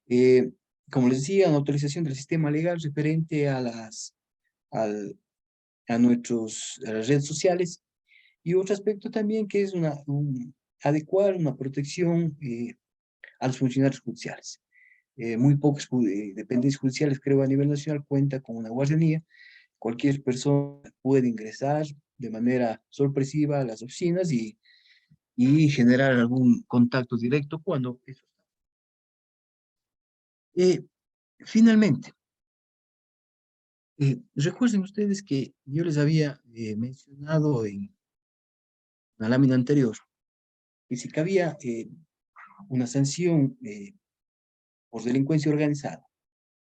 Eh, Como les decía, una autorización del sistema legal referente al, a las redes sociales. Y otro aspecto también que es adecuar una protección a los funcionarios judiciales. Muy pocas dependencias judiciales, creo, a nivel nacional cuenta con una guardianía. Cualquier persona puede ingresar de manera sorpresiva a las oficinas y generar algún contacto directo cuando eso. Eh, Finalmente, recuerden ustedes que yo les había mencionado en la lámina anterior que si cabía una sanción por delincuencia organizada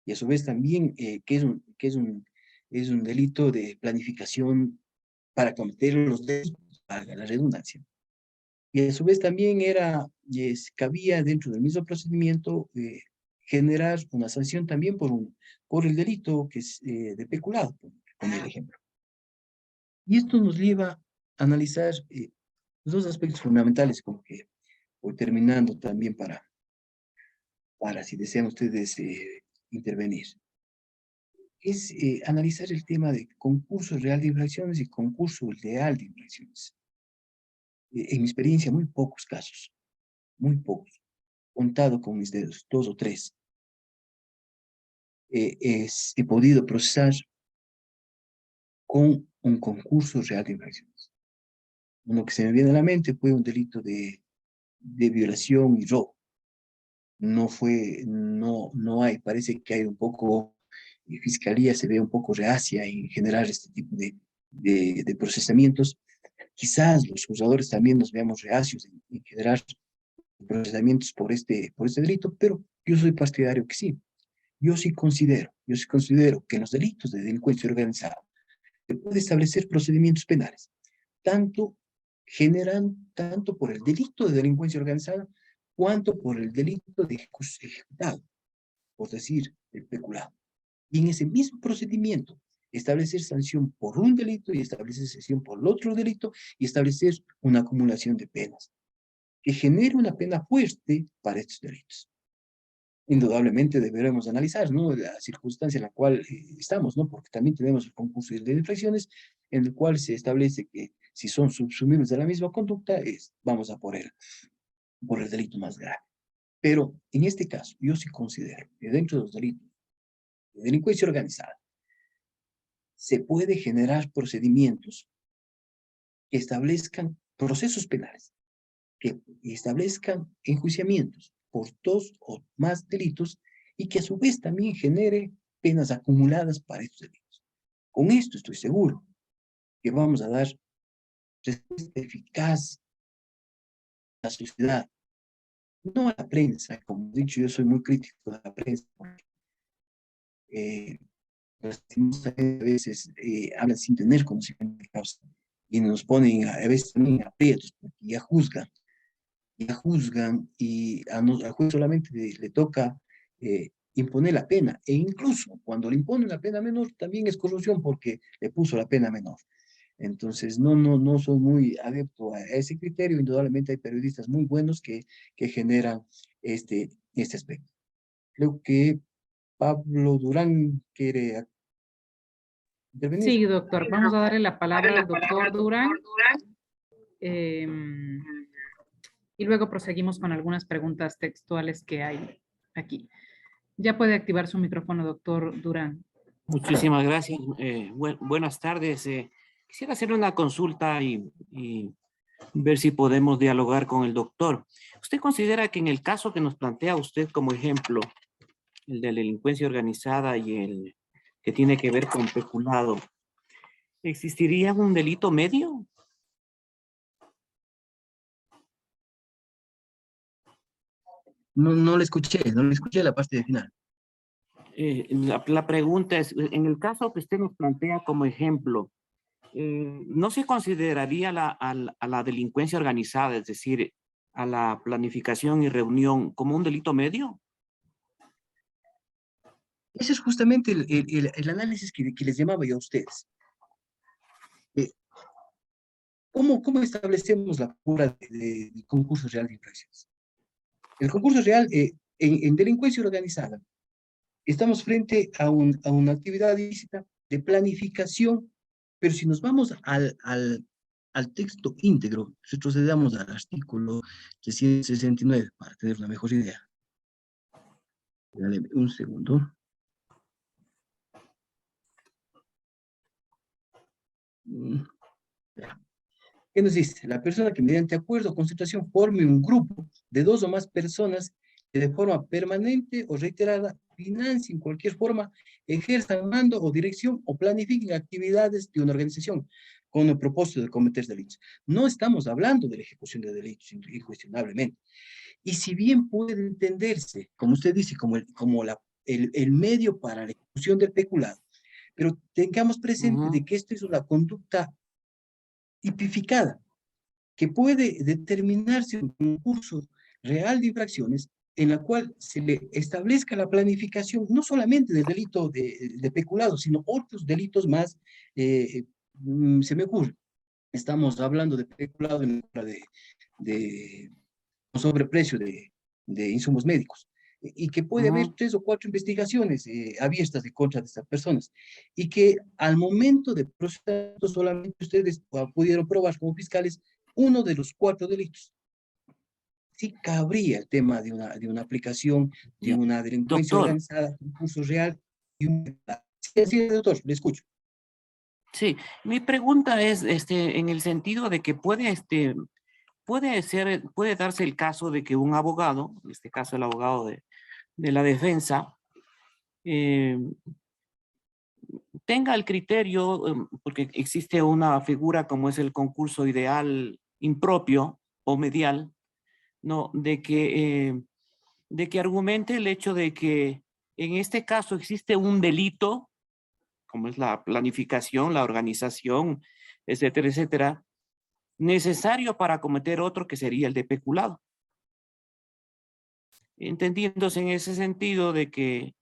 y a su vez también es un delito de planificación para cometer los delitos, valga la redundancia. Y a su vez también cabía dentro del mismo procedimiento generar una sanción también por el delito que es de peculado, por el ejemplo. Y esto nos lleva a analizar dos aspectos fundamentales, como que voy terminando también para si desean ustedes intervenir. Es analizar el tema de concurso real de infracciones y concurso leal de infracciones. En mi experiencia, muy pocos, contado con mis dedos, dos o tres, he podido procesar con un concurso real de infracciones. Uno que se me viene a la mente fue un delito de violación y robo. No hay, parece que hay un poco, Fiscalía se ve un poco reacia en generar este tipo de procesamientos. Quizás los juzgadores también nos veamos reacios en generar procesamientos por este delito, pero yo soy partidario que sí. Yo sí considero que en los delitos de delincuencia organizada se puede establecer procedimientos penales, tanto tanto por el delito de delincuencia organizada, cuanto por el delito de ejecutado, por decir, el peculado. Y en ese mismo procedimiento, establecer sanción por un delito y establecer sanción por el otro delito y establecer una acumulación de penas que genere una pena fuerte para estos delitos. Indudablemente deberemos analizar, ¿no?, la circunstancia en la cual estamos, ¿no?, porque también tenemos el concurso de infracciones en el cual se establece que si son subsumibles de la misma conducta, vamos a por el delito más grave. Pero en este caso, yo sí considero que dentro de los delitos de delincuencia organizada se puede generar procedimientos que establezcan procesos penales, que establezcan enjuiciamientos por dos o más delitos y que a su vez también genere penas acumuladas para estos delitos. Con esto estoy seguro que vamos a dar respuesta eficaz a la sociedad, no a la prensa. Como he dicho, yo soy muy crítico de la prensa, porque lastimosamente a veces hablan sin tener conocimiento de causa y nos ponen a veces también aprietos porque ya juzgan. ya juzgan y al juez solamente le toca imponer la pena. E incluso cuando le imponen la pena menor, también es corrupción porque le puso la pena menor. Entonces, no soy muy adepto a ese criterio. Indudablemente hay periodistas muy buenos que generan este aspecto. Creo que Pablo Durán quiere intervenir. Sí, doctor. Vamos a darle la palabra al doctor Durán. em, y luego proseguimos con algunas preguntas textuales que hay aquí. Ya puede activar su micrófono, doctor Durán. Muchísimas gracias. Buenas tardes. Quisiera hacer una consulta y ver si podemos dialogar con el doctor. ¿Usted considera que en el caso que nos plantea usted como ejemplo, el de la delincuencia organizada y el que tiene que ver con peculado, existiría un delito medio? No le escuché la parte de final. La pregunta es, en el caso que usted nos plantea como ejemplo, ¿no se consideraría a la delincuencia organizada, es decir, a la planificación y reunión como un delito medio? Ese es justamente el análisis que les llamaba yo a ustedes. Eh, ¿Cómo establecemos la figura de concurso real de infracciones? El concurso real en delincuencia organizada, estamos frente a una actividad ilícita de planificación, pero si nos vamos al texto íntegro, retrocedamos al artículo 369 para tener una mejor idea. Dale un segundo. Ya. ¿Qué nos dice? La persona que mediante acuerdo o concertación forme un grupo de 2 o más personas que de forma permanente o reiterada financien en cualquier forma, ejerzan mando o dirección o planifiquen actividades de una organización con el propósito de cometer delitos. No estamos hablando de la ejecución de delitos, incuestionablemente. Y si bien puede entenderse, como usted dice, el medio para la ejecución del peculado, pero tengamos presente de que esto es una conducta tipificada que puede determinarse un concurso real de infracciones en la cual se le establezca la planificación no solamente del delito de peculado, sino otros delitos más. Se me ocurre, estamos hablando de peculado en la de sobreprecio de insumos médicos, y que puede haber 3 o 4 investigaciones abiertas en contra de estas personas, y que al momento de procesar solamente ustedes pudieron probar como fiscales uno de los 4 delitos. Sí cabría el tema de una aplicación de Ya. una delincuencia Doctor, organizada, concurso real y un... Sí, sí, doctor, le escucho. sí, mi pregunta es en el sentido de que puede darse el caso de que un abogado, en este caso el abogado de la defensa, eh, tenga el criterio, porque existe una figura como es el concurso ideal impropio o medial, ¿no? De que argumente el hecho de que en este caso existe un delito, como es la planificación, la organización, etcétera, etcétera, necesario para cometer otro que sería el de peculado. Entendiéndose en ese sentido de que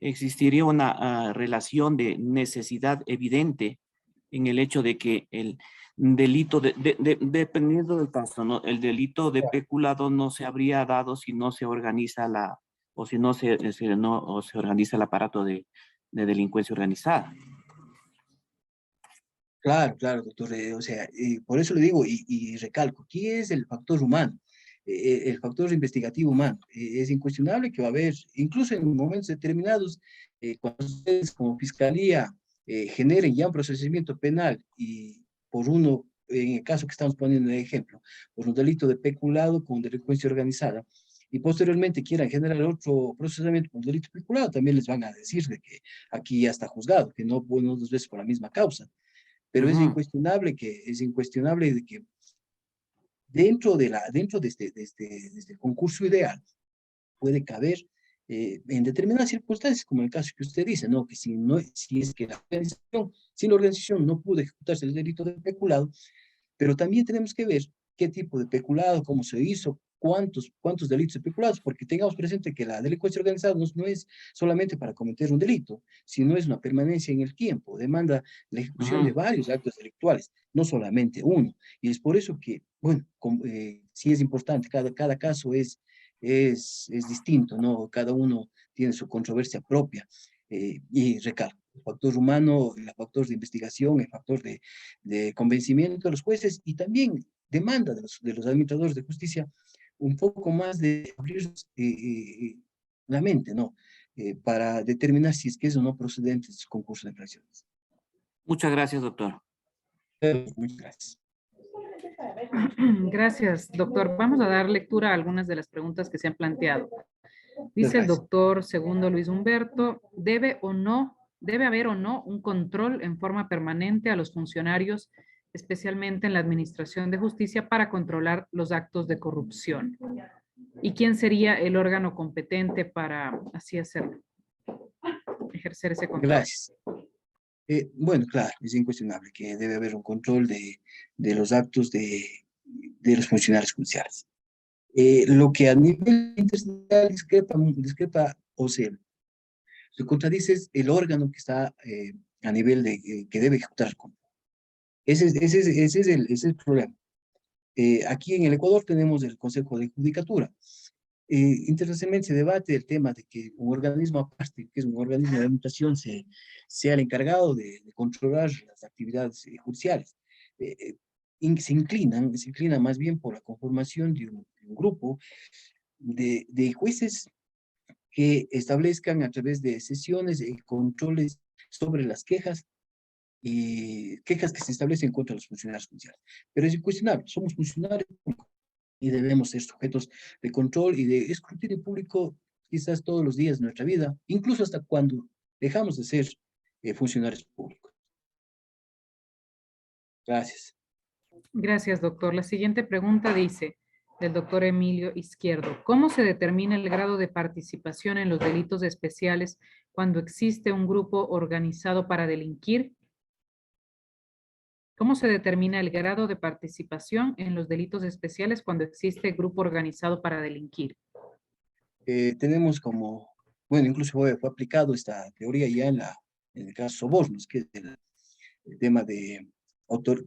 existiría una relación de necesidad evidente en el hecho de que el delito, dependiendo del caso, ¿no? El delito de peculado no se habría dado si no se organiza o si no o se organiza el aparato de delincuencia organizada. Claro, claro, doctor. O sea, por eso le digo y recalco, aquí es el factor humano, el factor investigativo humano. Es incuestionable que va a haber, incluso en momentos determinados, cuando ustedes como fiscalía generen ya un procedimiento penal y por uno, en el caso que estamos poniendo de ejemplo, por un delito de peculado con delincuencia organizada, y posteriormente quieran generar otro procesamiento con delito peculado, también les van a decir de que aquí ya está juzgado, que no dos veces por la misma causa. Pero es incuestionable de que dentro de este concurso ideal puede caber en determinadas circunstancias, como el caso que usted dice, ¿no? Que si es que sin la organización no pudo ejecutarse el delito de peculado, pero también tenemos que ver qué tipo de peculado, cómo se hizo, cuántos delitos de peculados, porque tengamos presente que la delincuencia organizada no es solamente para cometer un delito, sino es una permanencia en el tiempo, demanda la ejecución de Ujú. varios actos delictuales, no solamente uno. Y es por eso que, bueno, sí es importante, cada caso es distinto, ¿no? Cada uno tiene su controversia propia. Y recalco, el factor humano, el factor de investigación, el factor de convencimiento de los jueces y también demanda de los administradores de justicia un poco más de abrir la mente, ¿no? Para determinar si es que es o no procedente de su concurso de infracciones. Muchas gracias, doctor. Muchas gracias. Gracias, doctor. Vamos a dar lectura a algunas de las preguntas que se han planteado. Muchas Dice el gracias. doctor Segundo Luis Humberto, debe haber o no un control en forma permanente a los funcionarios, especialmente en la administración de justicia, para controlar los actos de corrupción? ¿Y quién sería el órgano competente para así hacerlo, ejercer ese control? Gracias. Bueno, claro, es incuestionable que debe haber un control de los actos de los funcionarios judiciales. Lo que a nivel internacional discrepa o se contradice es el órgano que está a nivel de que debe ejecutar el control. Ese es el problema. Aquí en el Ecuador tenemos el Consejo de Judicatura. Internacionalmente se debate el tema de que un organismo aparte, que es un organismo de administración, sea el encargado de controlar las actividades judiciales. Se inclina más bien por la conformación de un grupo de jueces que establezcan a través de sesiones y controles sobre las quejas y quejas que se establecen contra los funcionarios judiciales. Pero es incuestionable, somos funcionarios públicos y debemos ser sujetos de control y de escrutinio público quizás todos los días de nuestra vida, incluso hasta cuando dejamos de ser funcionarios públicos. Gracias. Gracias, doctor. La siguiente pregunta dice, del doctor Emilio Izquierdo, ¿cómo se determina el grado de participación en los delitos especiales cuando existe un grupo organizado para delinquir? ¿Cómo se determina el grado de participación en los delitos especiales cuando existe grupo organizado para delinquir? Tenemos bueno, incluso fue aplicado esta teoría ya en el caso Sobornos, que es el tema de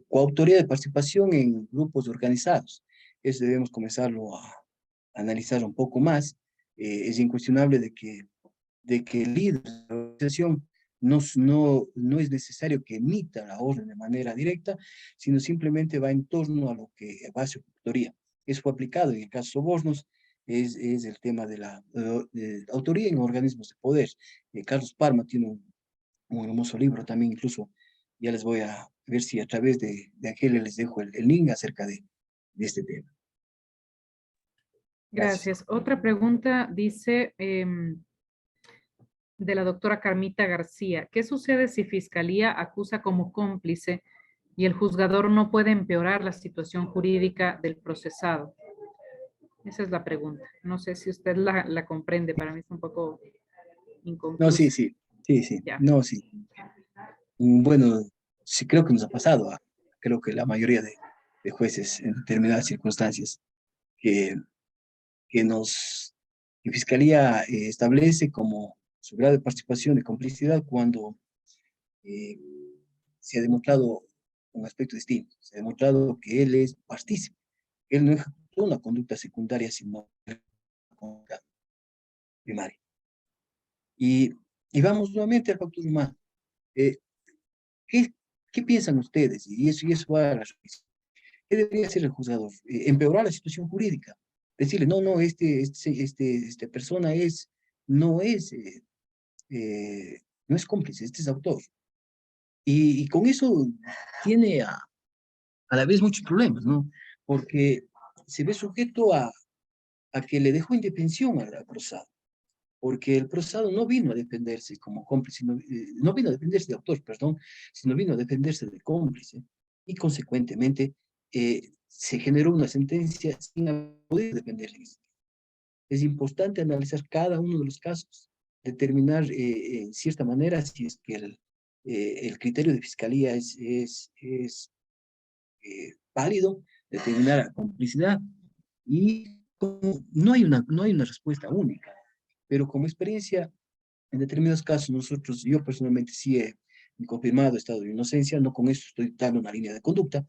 coautoría de participación en grupos organizados. Eso debemos comenzarlo a analizar un poco más. Es incuestionable de que el líder de la organización no es necesario que emita la orden de manera directa, sino simplemente va en torno a lo que va a su autoría. Eso fue aplicado en el caso Sobornos, es el tema de la autoría en organismos de poder. Carlos Parma tiene un hermoso libro también, incluso ya les voy a ver si a través de aquel les dejo el link acerca de este tema. Gracias. Gracias. Otra pregunta dice de la doctora Carmita García. ¿Qué sucede si Fiscalía acusa como cómplice y el juzgador no puede empeorar la situación jurídica del procesado? Esa es la pregunta. No sé si usted la comprende. Para mí es un poco No, sí, inconclusa. sí, sí, sí, Ya. no, sí. Bueno, sí creo que nos ha pasado creo que la mayoría de jueces en determinadas circunstancias que, que nos, que Fiscalía establece como su grado de participación y complicidad cuando eh, se ha demostrado un aspecto distinto, se ha demostrado que él es partícipe, él no ejecutó una conducta secundaria, sino una conducta primaria. Y vamos nuevamente al factor humano. Eh, ¿qué, ¿Qué piensan ustedes? Y eso va a la justicia. ¿Qué debería hacer el juzgador? Empeorar la situación jurídica. Decirle, no, esta persona no es, no es cómplice, este es autor. Y con eso tiene a la vez muchos problemas, ¿no? Porque se ve sujeto a que le dejó indefensión al procesado. Porque el procesado no vino a defenderse como cómplice, no vino a defenderse de autor, perdón, sino vino a defenderse de cómplice. Y consecuentemente se generó una sentencia sin poder defenderse. Es importante analizar cada uno de los casos, determinar en cierta manera si es que el criterio de fiscalía es válido, determinada complicidad. Y no hay una respuesta única, pero como experiencia, en determinados casos yo personalmente sí he confirmado estado de inocencia, no con eso estoy dando una línea de conducta,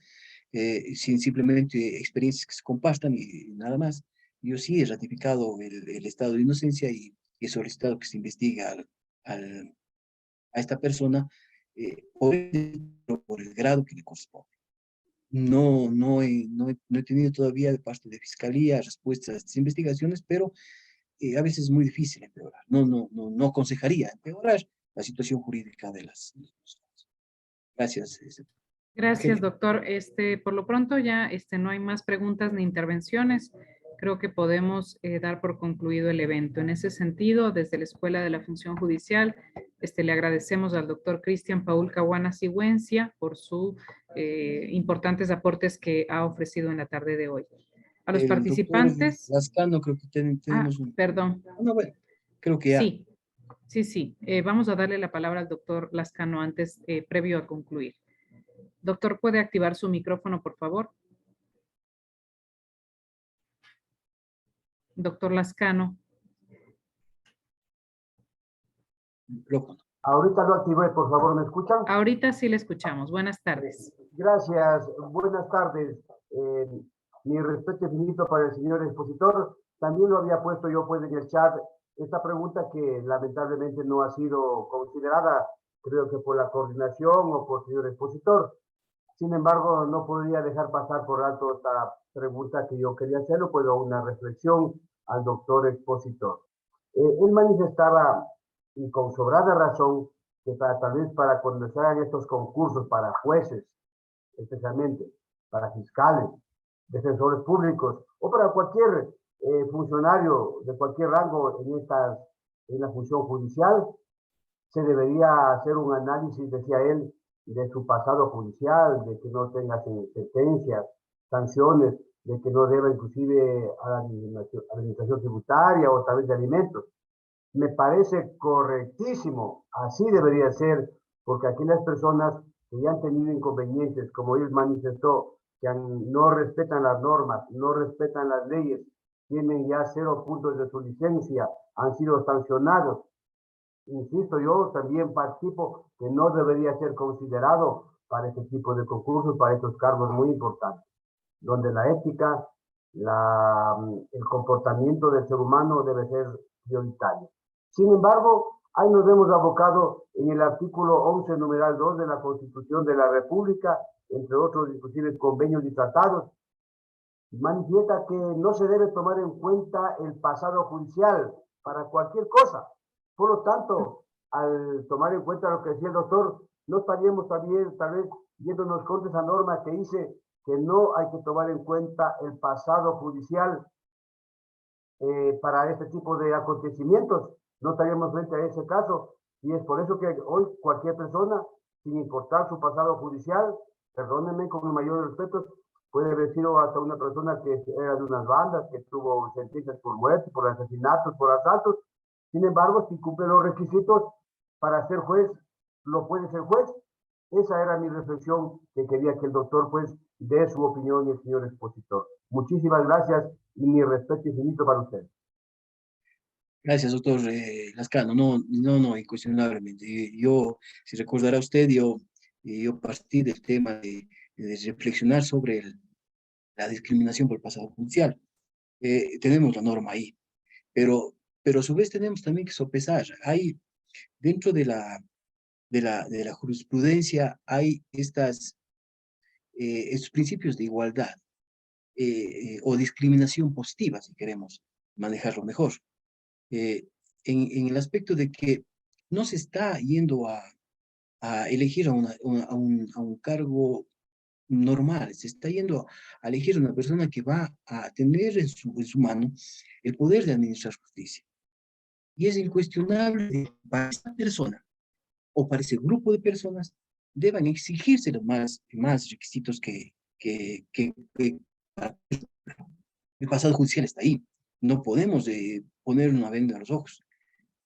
sin simplemente experiencias que se compartan y nada más. Yo sí he ratificado el estado de inocencia y he solicitado que se investigue a esta persona por el grado que le corresponde. No he tenido todavía de parte de Fiscalía respuestas a estas investigaciones, pero a veces es muy difícil empeorar. No aconsejaría empeorar la situación jurídica de las personas. Gracias. Gracias, Eugenia. doctor. Por lo pronto ya no hay más preguntas ni intervenciones. Creo que podemos dar por concluido el evento. En ese sentido, desde la Escuela de la Función Judicial, le agradecemos al doctor Cristian Paul Caguana Sigüencia por sus importantes aportes que ha ofrecido en la tarde de hoy. A los El doctor participantes. Lascano, creo que tenemos un... Perdón. No, bueno, creo que ya. Sí. Vamos a darle la palabra al doctor Lascano antes, previo a concluir. Doctor, ¿puede activar su micrófono, por favor? Doctor Lascano. Micrófono. Ahorita lo activé, por favor, ¿me escuchan? Ahorita sí le escuchamos. Buenas tardes. Gracias, buenas tardes. Mi respeto infinito para el señor expositor. También lo había puesto yo pues en el chat esta pregunta que lamentablemente no ha sido considerada, creo que por la coordinación o por el señor expositor. Sin embargo, no podría dejar pasar por alto esta pregunta que yo quería hacerlo, pues una reflexión al doctor expositor. Él manifestaba, y con sobrada razón, que tal vez para cuando se hagan estos concursos para jueces, especialmente para fiscales, defensores públicos o para cualquier funcionario de cualquier rango en la función judicial, se debería hacer un análisis, decía él, de su pasado judicial, de que no tenga sentencias, sanciones, de que no deba inclusive a la administración tributaria o tal vez de alimentos. Me parece correctísimo, así debería ser, porque aquellas personas que ya han tenido inconvenientes, como él manifestó, que no respetan las normas, no respetan las leyes, tienen ya 0 puntos de su licencia, han sido sancionados. Insisto, yo también participo que no debería ser considerado para este tipo de concursos, para estos cargos muy importantes, donde la ética, el comportamiento del ser humano debe ser prioritario. Sin embargo, ahí nos vemos abocados en el artículo 11, numeral 2 de la Constitución de la República, entre otros, inclusive convenios y tratados, manifiesta que no se debe tomar en cuenta el pasado judicial para cualquier cosa. Por lo tanto, al tomar en cuenta lo que decía el doctor, no estaríamos también, tal vez, yéndonos contra esa norma que dice que no hay que tomar en cuenta el pasado judicial para este tipo de acontecimientos. No estaríamos frente a ese caso. Y es por eso que hoy cualquier persona, sin importar su pasado judicial, perdónenme con el mayor respeto, puede haber sido hasta una persona que era de unas bandas, que tuvo sentencias por muerte, por asesinatos, por asaltos. Sin embargo, si cumple los requisitos para ser juez, lo puede ser juez. Esa era mi reflexión, que quería que el doctor pues dé su opinión y el señor expositor. Muchísimas gracias y mi respeto infinito para usted. Gracias, doctor Lascano. No, incuestionablemente. Yo, si recordará usted, yo partí del tema de reflexionar sobre la discriminación por el pasado judicial. Tenemos la norma ahí, pero a su vez tenemos también que sopesar. Hay, dentro de la jurisprudencia, hay estos principios de igualdad o discriminación positiva, si queremos manejarlo mejor. En el aspecto de que no se está yendo a elegir a un cargo normal, se está yendo a elegir a una persona que va a tener en su mano el poder de administrar justicia. Y es incuestionable que para esa persona o para ese grupo de personas deban exigirse los más requisitos que el pasado judicial está ahí. No podemos poner una venda en los ojos,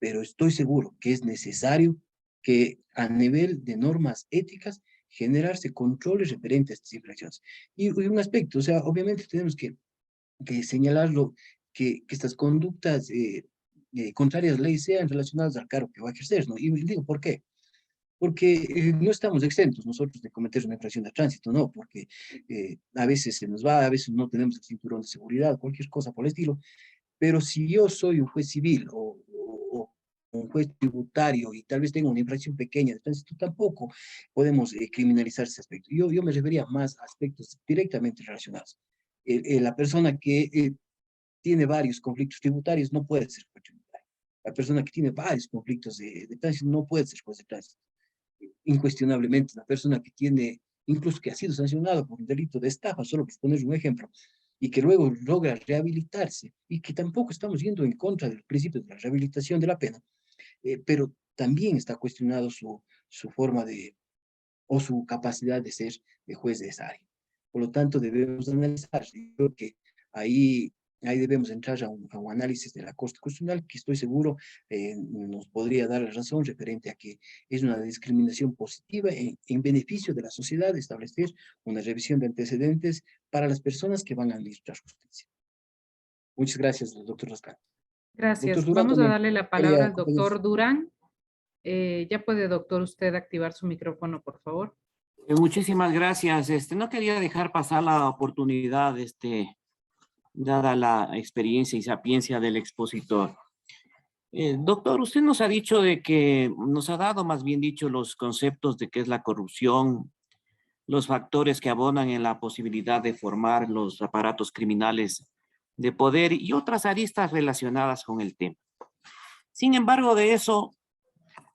pero estoy seguro que es necesario que a nivel de normas éticas generarse controles referentes a estas infracciones. Y un aspecto, o sea, obviamente tenemos que señalarlo, que estas conductas contrarias a la ley sean relacionadas al cargo que va a ejercer, ¿no? Y digo, ¿por qué? Porque no estamos exentos nosotros de cometer una infracción de tránsito, no, porque a veces se nos va, a veces no tenemos el cinturón de seguridad, cualquier cosa por el estilo, pero si yo soy un juez civil o un juez tributario y tal vez tengo una infracción pequeña de tránsito, tampoco podemos criminalizar ese aspecto. Yo me refería más a aspectos directamente relacionados. La persona que tiene varios conflictos tributarios no puede ser juez tributario. La persona que tiene varios conflictos de tránsito no puede ser juez de tránsito. Incuestionablemente, la persona que tiene, incluso que ha sido sancionado por un delito de estafa, solo por poner un ejemplo, y que luego logra rehabilitarse, y que tampoco estamos yendo en contra del principio de la rehabilitación de la pena, pero también está cuestionado su forma de, o su capacidad de ser juez de esa área. Por lo tanto, debemos analizar, yo creo que ahí debemos entrar a un análisis de la Corte Constitucional, que estoy seguro nos podría dar la razón referente a que es una discriminación positiva en beneficio de la sociedad, establecer una revisión de antecedentes para las personas que van a administrar justicia. Muchas gracias, doctor Rascal. Doctor Gracias. Durán, Vamos a también darle la palabra quería al acompañar. doctor Durán. Ya puede, doctor, usted activar su micrófono, por favor. Muchísimas gracias. No quería dejar pasar la oportunidad, dada la experiencia y sapiencia del expositor. Doctor, usted nos ha dicho de que, nos ha dado más bien dicho los conceptos de qué es la corrupción, los factores que abonan en la posibilidad de formar los aparatos criminales de poder y otras aristas relacionadas con el tema. Sin embargo, de eso,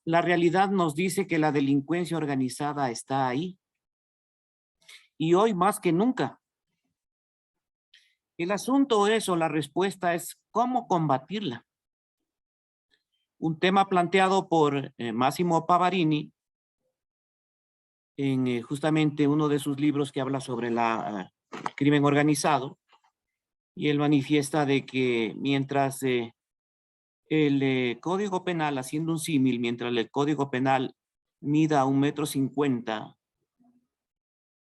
la realidad nos dice que la delincuencia organizada está ahí. Y hoy más que nunca. El asunto es, o la respuesta es, ¿cómo combatirla? Un tema planteado por Massimo Pavarini en justamente uno de sus libros que habla sobre el crimen organizado, y él manifiesta de que mientras el Código Penal, haciendo un símil, mientras el Código Penal mida 1,50 m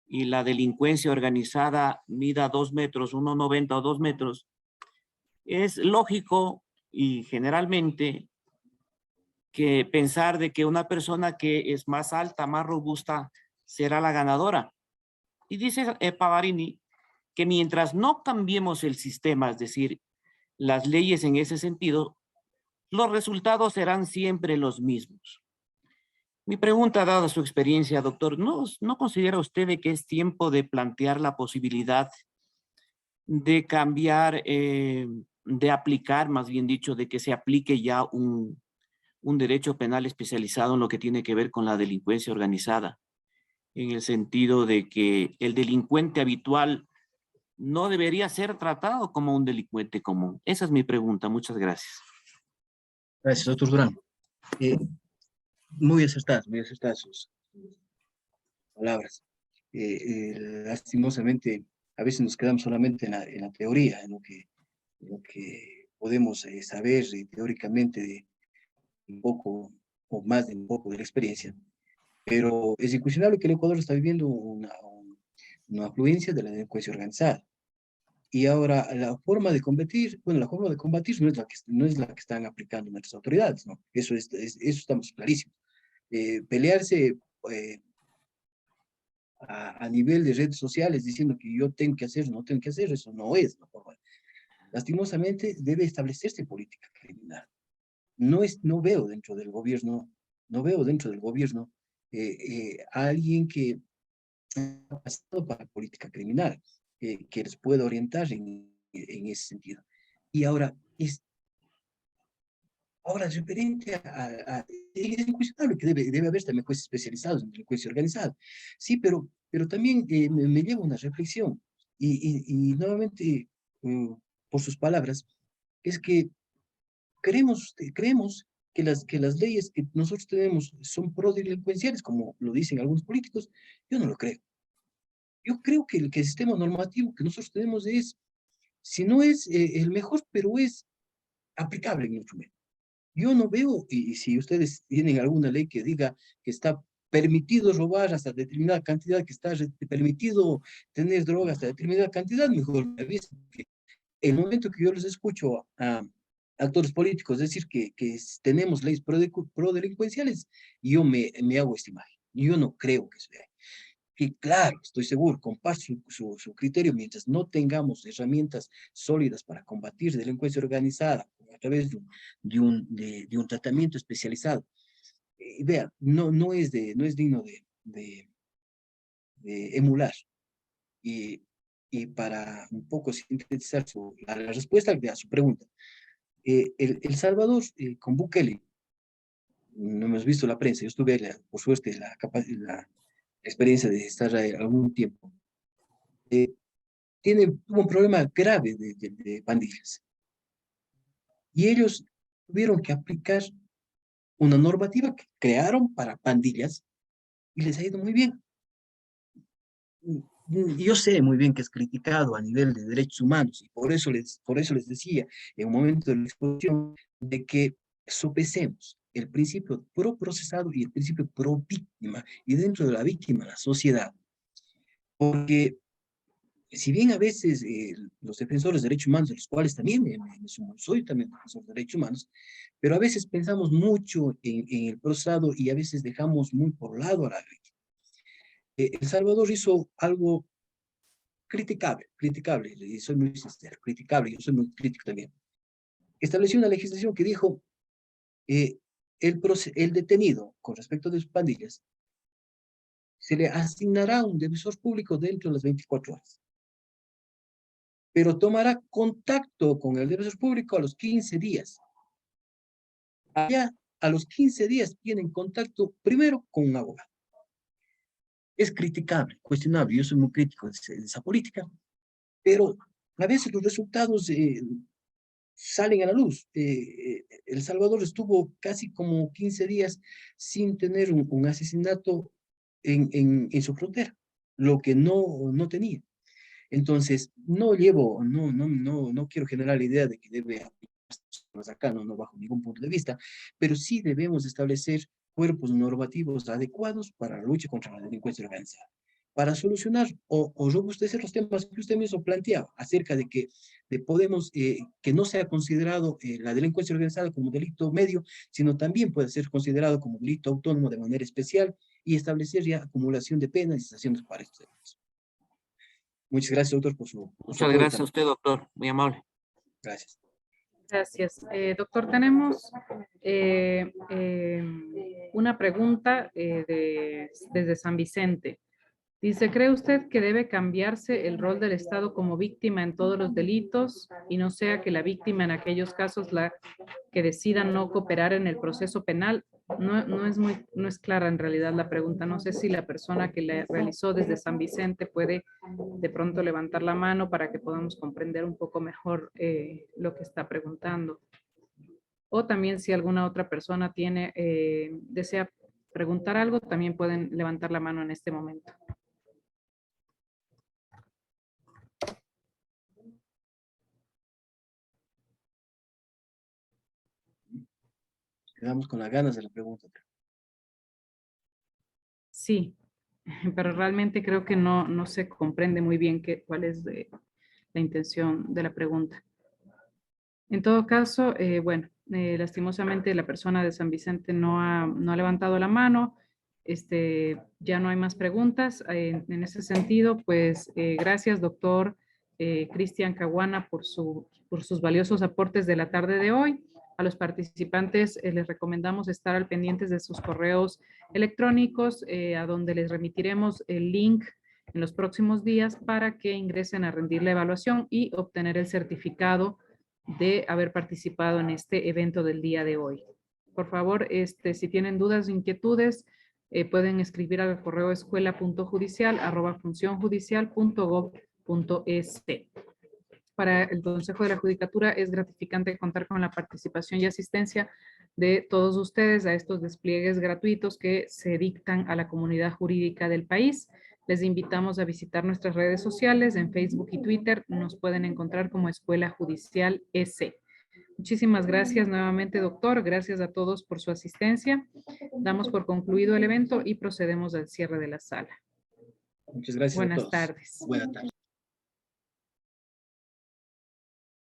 y la delincuencia organizada mida 2 metros, 1,90 o 2 metros, es lógico y generalmente que pensar de que una persona que es más alta, más robusta, será la ganadora. Y dice Pavarini que mientras no cambiemos el sistema, es decir, las leyes en ese sentido, los resultados serán siempre los mismos. Mi pregunta, dada su experiencia, doctor, ¿no considera usted de que es tiempo de plantear la posibilidad de cambiar, de aplicar, más bien dicho, de que se aplique ya un derecho penal especializado en lo que tiene que ver con la delincuencia organizada, en el sentido de que el delincuente habitual no debería ser tratado como un delincuente común? Esa es mi pregunta. Muchas gracias. Gracias, doctor Durán. Muy acertadas sus palabras. Lastimosamente, a veces nos quedamos solamente en la teoría, en lo que podemos saber teóricamente de un poco o más de un poco de la experiencia, pero es incuestionable que el Ecuador está viviendo una afluencia de la delincuencia organizada. Y ahora la forma de combatir, bueno, la forma de combatir no es la que están aplicando nuestras autoridades, ¿no? Eso estamos clarísimos. Pelearse a nivel de redes sociales diciendo que yo tengo que hacer, no tengo que hacer, eso no es la forma. Lastimosamente debe establecerse política criminal. No veo dentro del gobierno, a alguien que ha pasado para política criminal, que les pueda orientar en ese sentido. Y ahora, referente es incuestionable que debe haber también jueces especializados en delincuencia organizada. Sí, pero también me lleva una reflexión, y nuevamente, por sus palabras, es que creemos que las leyes que nosotros tenemos son prodelincuenciales, como lo dicen algunos políticos. Yo no lo creo. Yo creo que el sistema normativo que nosotros tenemos si no es el mejor, pero es aplicable en el instrumento. Yo no veo, y si ustedes tienen alguna ley que diga que está permitido robar hasta determinada cantidad, que está permitido tener drogas hasta determinada cantidad, mejor me avisen. El momento que yo les escucho a actores políticos decir que tenemos leyes prodelincuenciales, yo me hago esta imagen. Yo no creo que sea. Que claro, estoy seguro, comparto su criterio, mientras no tengamos herramientas sólidas para combatir delincuencia organizada a través de un tratamiento especializado. Vea, no es digno de emular. Y para un poco sintetizar la respuesta a su pregunta, El Salvador con Bukele, no hemos visto la prensa, yo estuve, por suerte, la experiencia de estar ahí algún tiempo, tuvo un problema grave de pandillas. Y ellos tuvieron que aplicar una normativa que crearon para pandillas y les ha ido muy bien. Yo sé muy bien que es criticado a nivel de derechos humanos y por eso les decía en un momento de la exposición de que sopesemos el principio pro procesado y el principio pro víctima y dentro de la víctima la sociedad. Porque si bien a veces los defensores de derechos humanos, de los cuales también soy también defensor de derechos humanos, pero a veces pensamos mucho en el procesado y a veces dejamos muy por lado a la víctima. El Salvador hizo algo criticable, y soy muy sincero, criticable, yo soy muy crítico también. Estableció una legislación que dijo, el detenido con respecto de sus pandillas, se le asignará un defensor público dentro de las 24 horas. Pero tomará contacto con el defensor público a los 15 días. Allá, a los 15 días tienen contacto primero con un abogado. Es criticable, cuestionable, yo soy muy crítico de esa política, pero a veces los resultados salen a la luz. El Salvador estuvo casi como 15 días sin tener un asesinato en su frontera, lo que no tenía. Entonces, no quiero generar la idea de que debe aplicarse acá, no bajo ningún punto de vista, pero sí debemos establecer cuerpos normativos adecuados para la lucha contra la delincuencia organizada, para solucionar o robustecer los temas que usted mismo planteaba acerca de que podemos, que no sea considerado la delincuencia organizada como delito medio, sino también puede ser considerado como delito autónomo de manera especial y establecer ya acumulación de penas y sanciones para estos delitos. Muchas gracias, doctor, por su Muchas gracias a usted, doctor. Muy amable. Gracias. Gracias. Doctor, tenemos una pregunta desde San Vicente. Dice, ¿cree usted que debe cambiarse el rol del Estado como víctima en todos los delitos y no sea que la víctima en aquellos casos la que decida no cooperar en el proceso penal? No es clara en realidad la pregunta. No sé si la persona que la realizó desde San Vicente puede de pronto levantar la mano para que podamos comprender un poco mejor lo que está preguntando. O también si alguna otra persona desea preguntar algo, también pueden levantar la mano en este momento. Quedamos con las ganas de la pregunta. Sí, pero realmente creo que no se comprende muy bien cuál es la intención de la pregunta. En todo caso, bueno, lastimosamente la persona de San Vicente no ha levantado la mano. Ya no hay más preguntas. En ese sentido, pues gracias, doctor Cristian Caguana, por sus valiosos aportes de la tarde de hoy. A los participantes les recomendamos estar al pendientes de sus correos electrónicos, a donde les remitiremos el link en los próximos días para que ingresen a rendir la evaluación y obtener el certificado de haber participado en este evento del día de hoy. Por favor, si tienen dudas o inquietudes, pueden escribir al correo escuela.judicial@funcionjudicial.gov.es. Para el Consejo de la Judicatura es gratificante contar con la participación y asistencia de todos ustedes a estos despliegues gratuitos que se dictan a la comunidad jurídica del país. Les invitamos a visitar nuestras redes sociales en Facebook y Twitter. Nos pueden encontrar como Escuela Judicial S. Muchísimas gracias nuevamente, doctor. Gracias a todos por su asistencia. Damos por concluido el evento y procedemos al cierre de la sala. Muchas gracias a Buenas todos. tardes. Buenas tardes.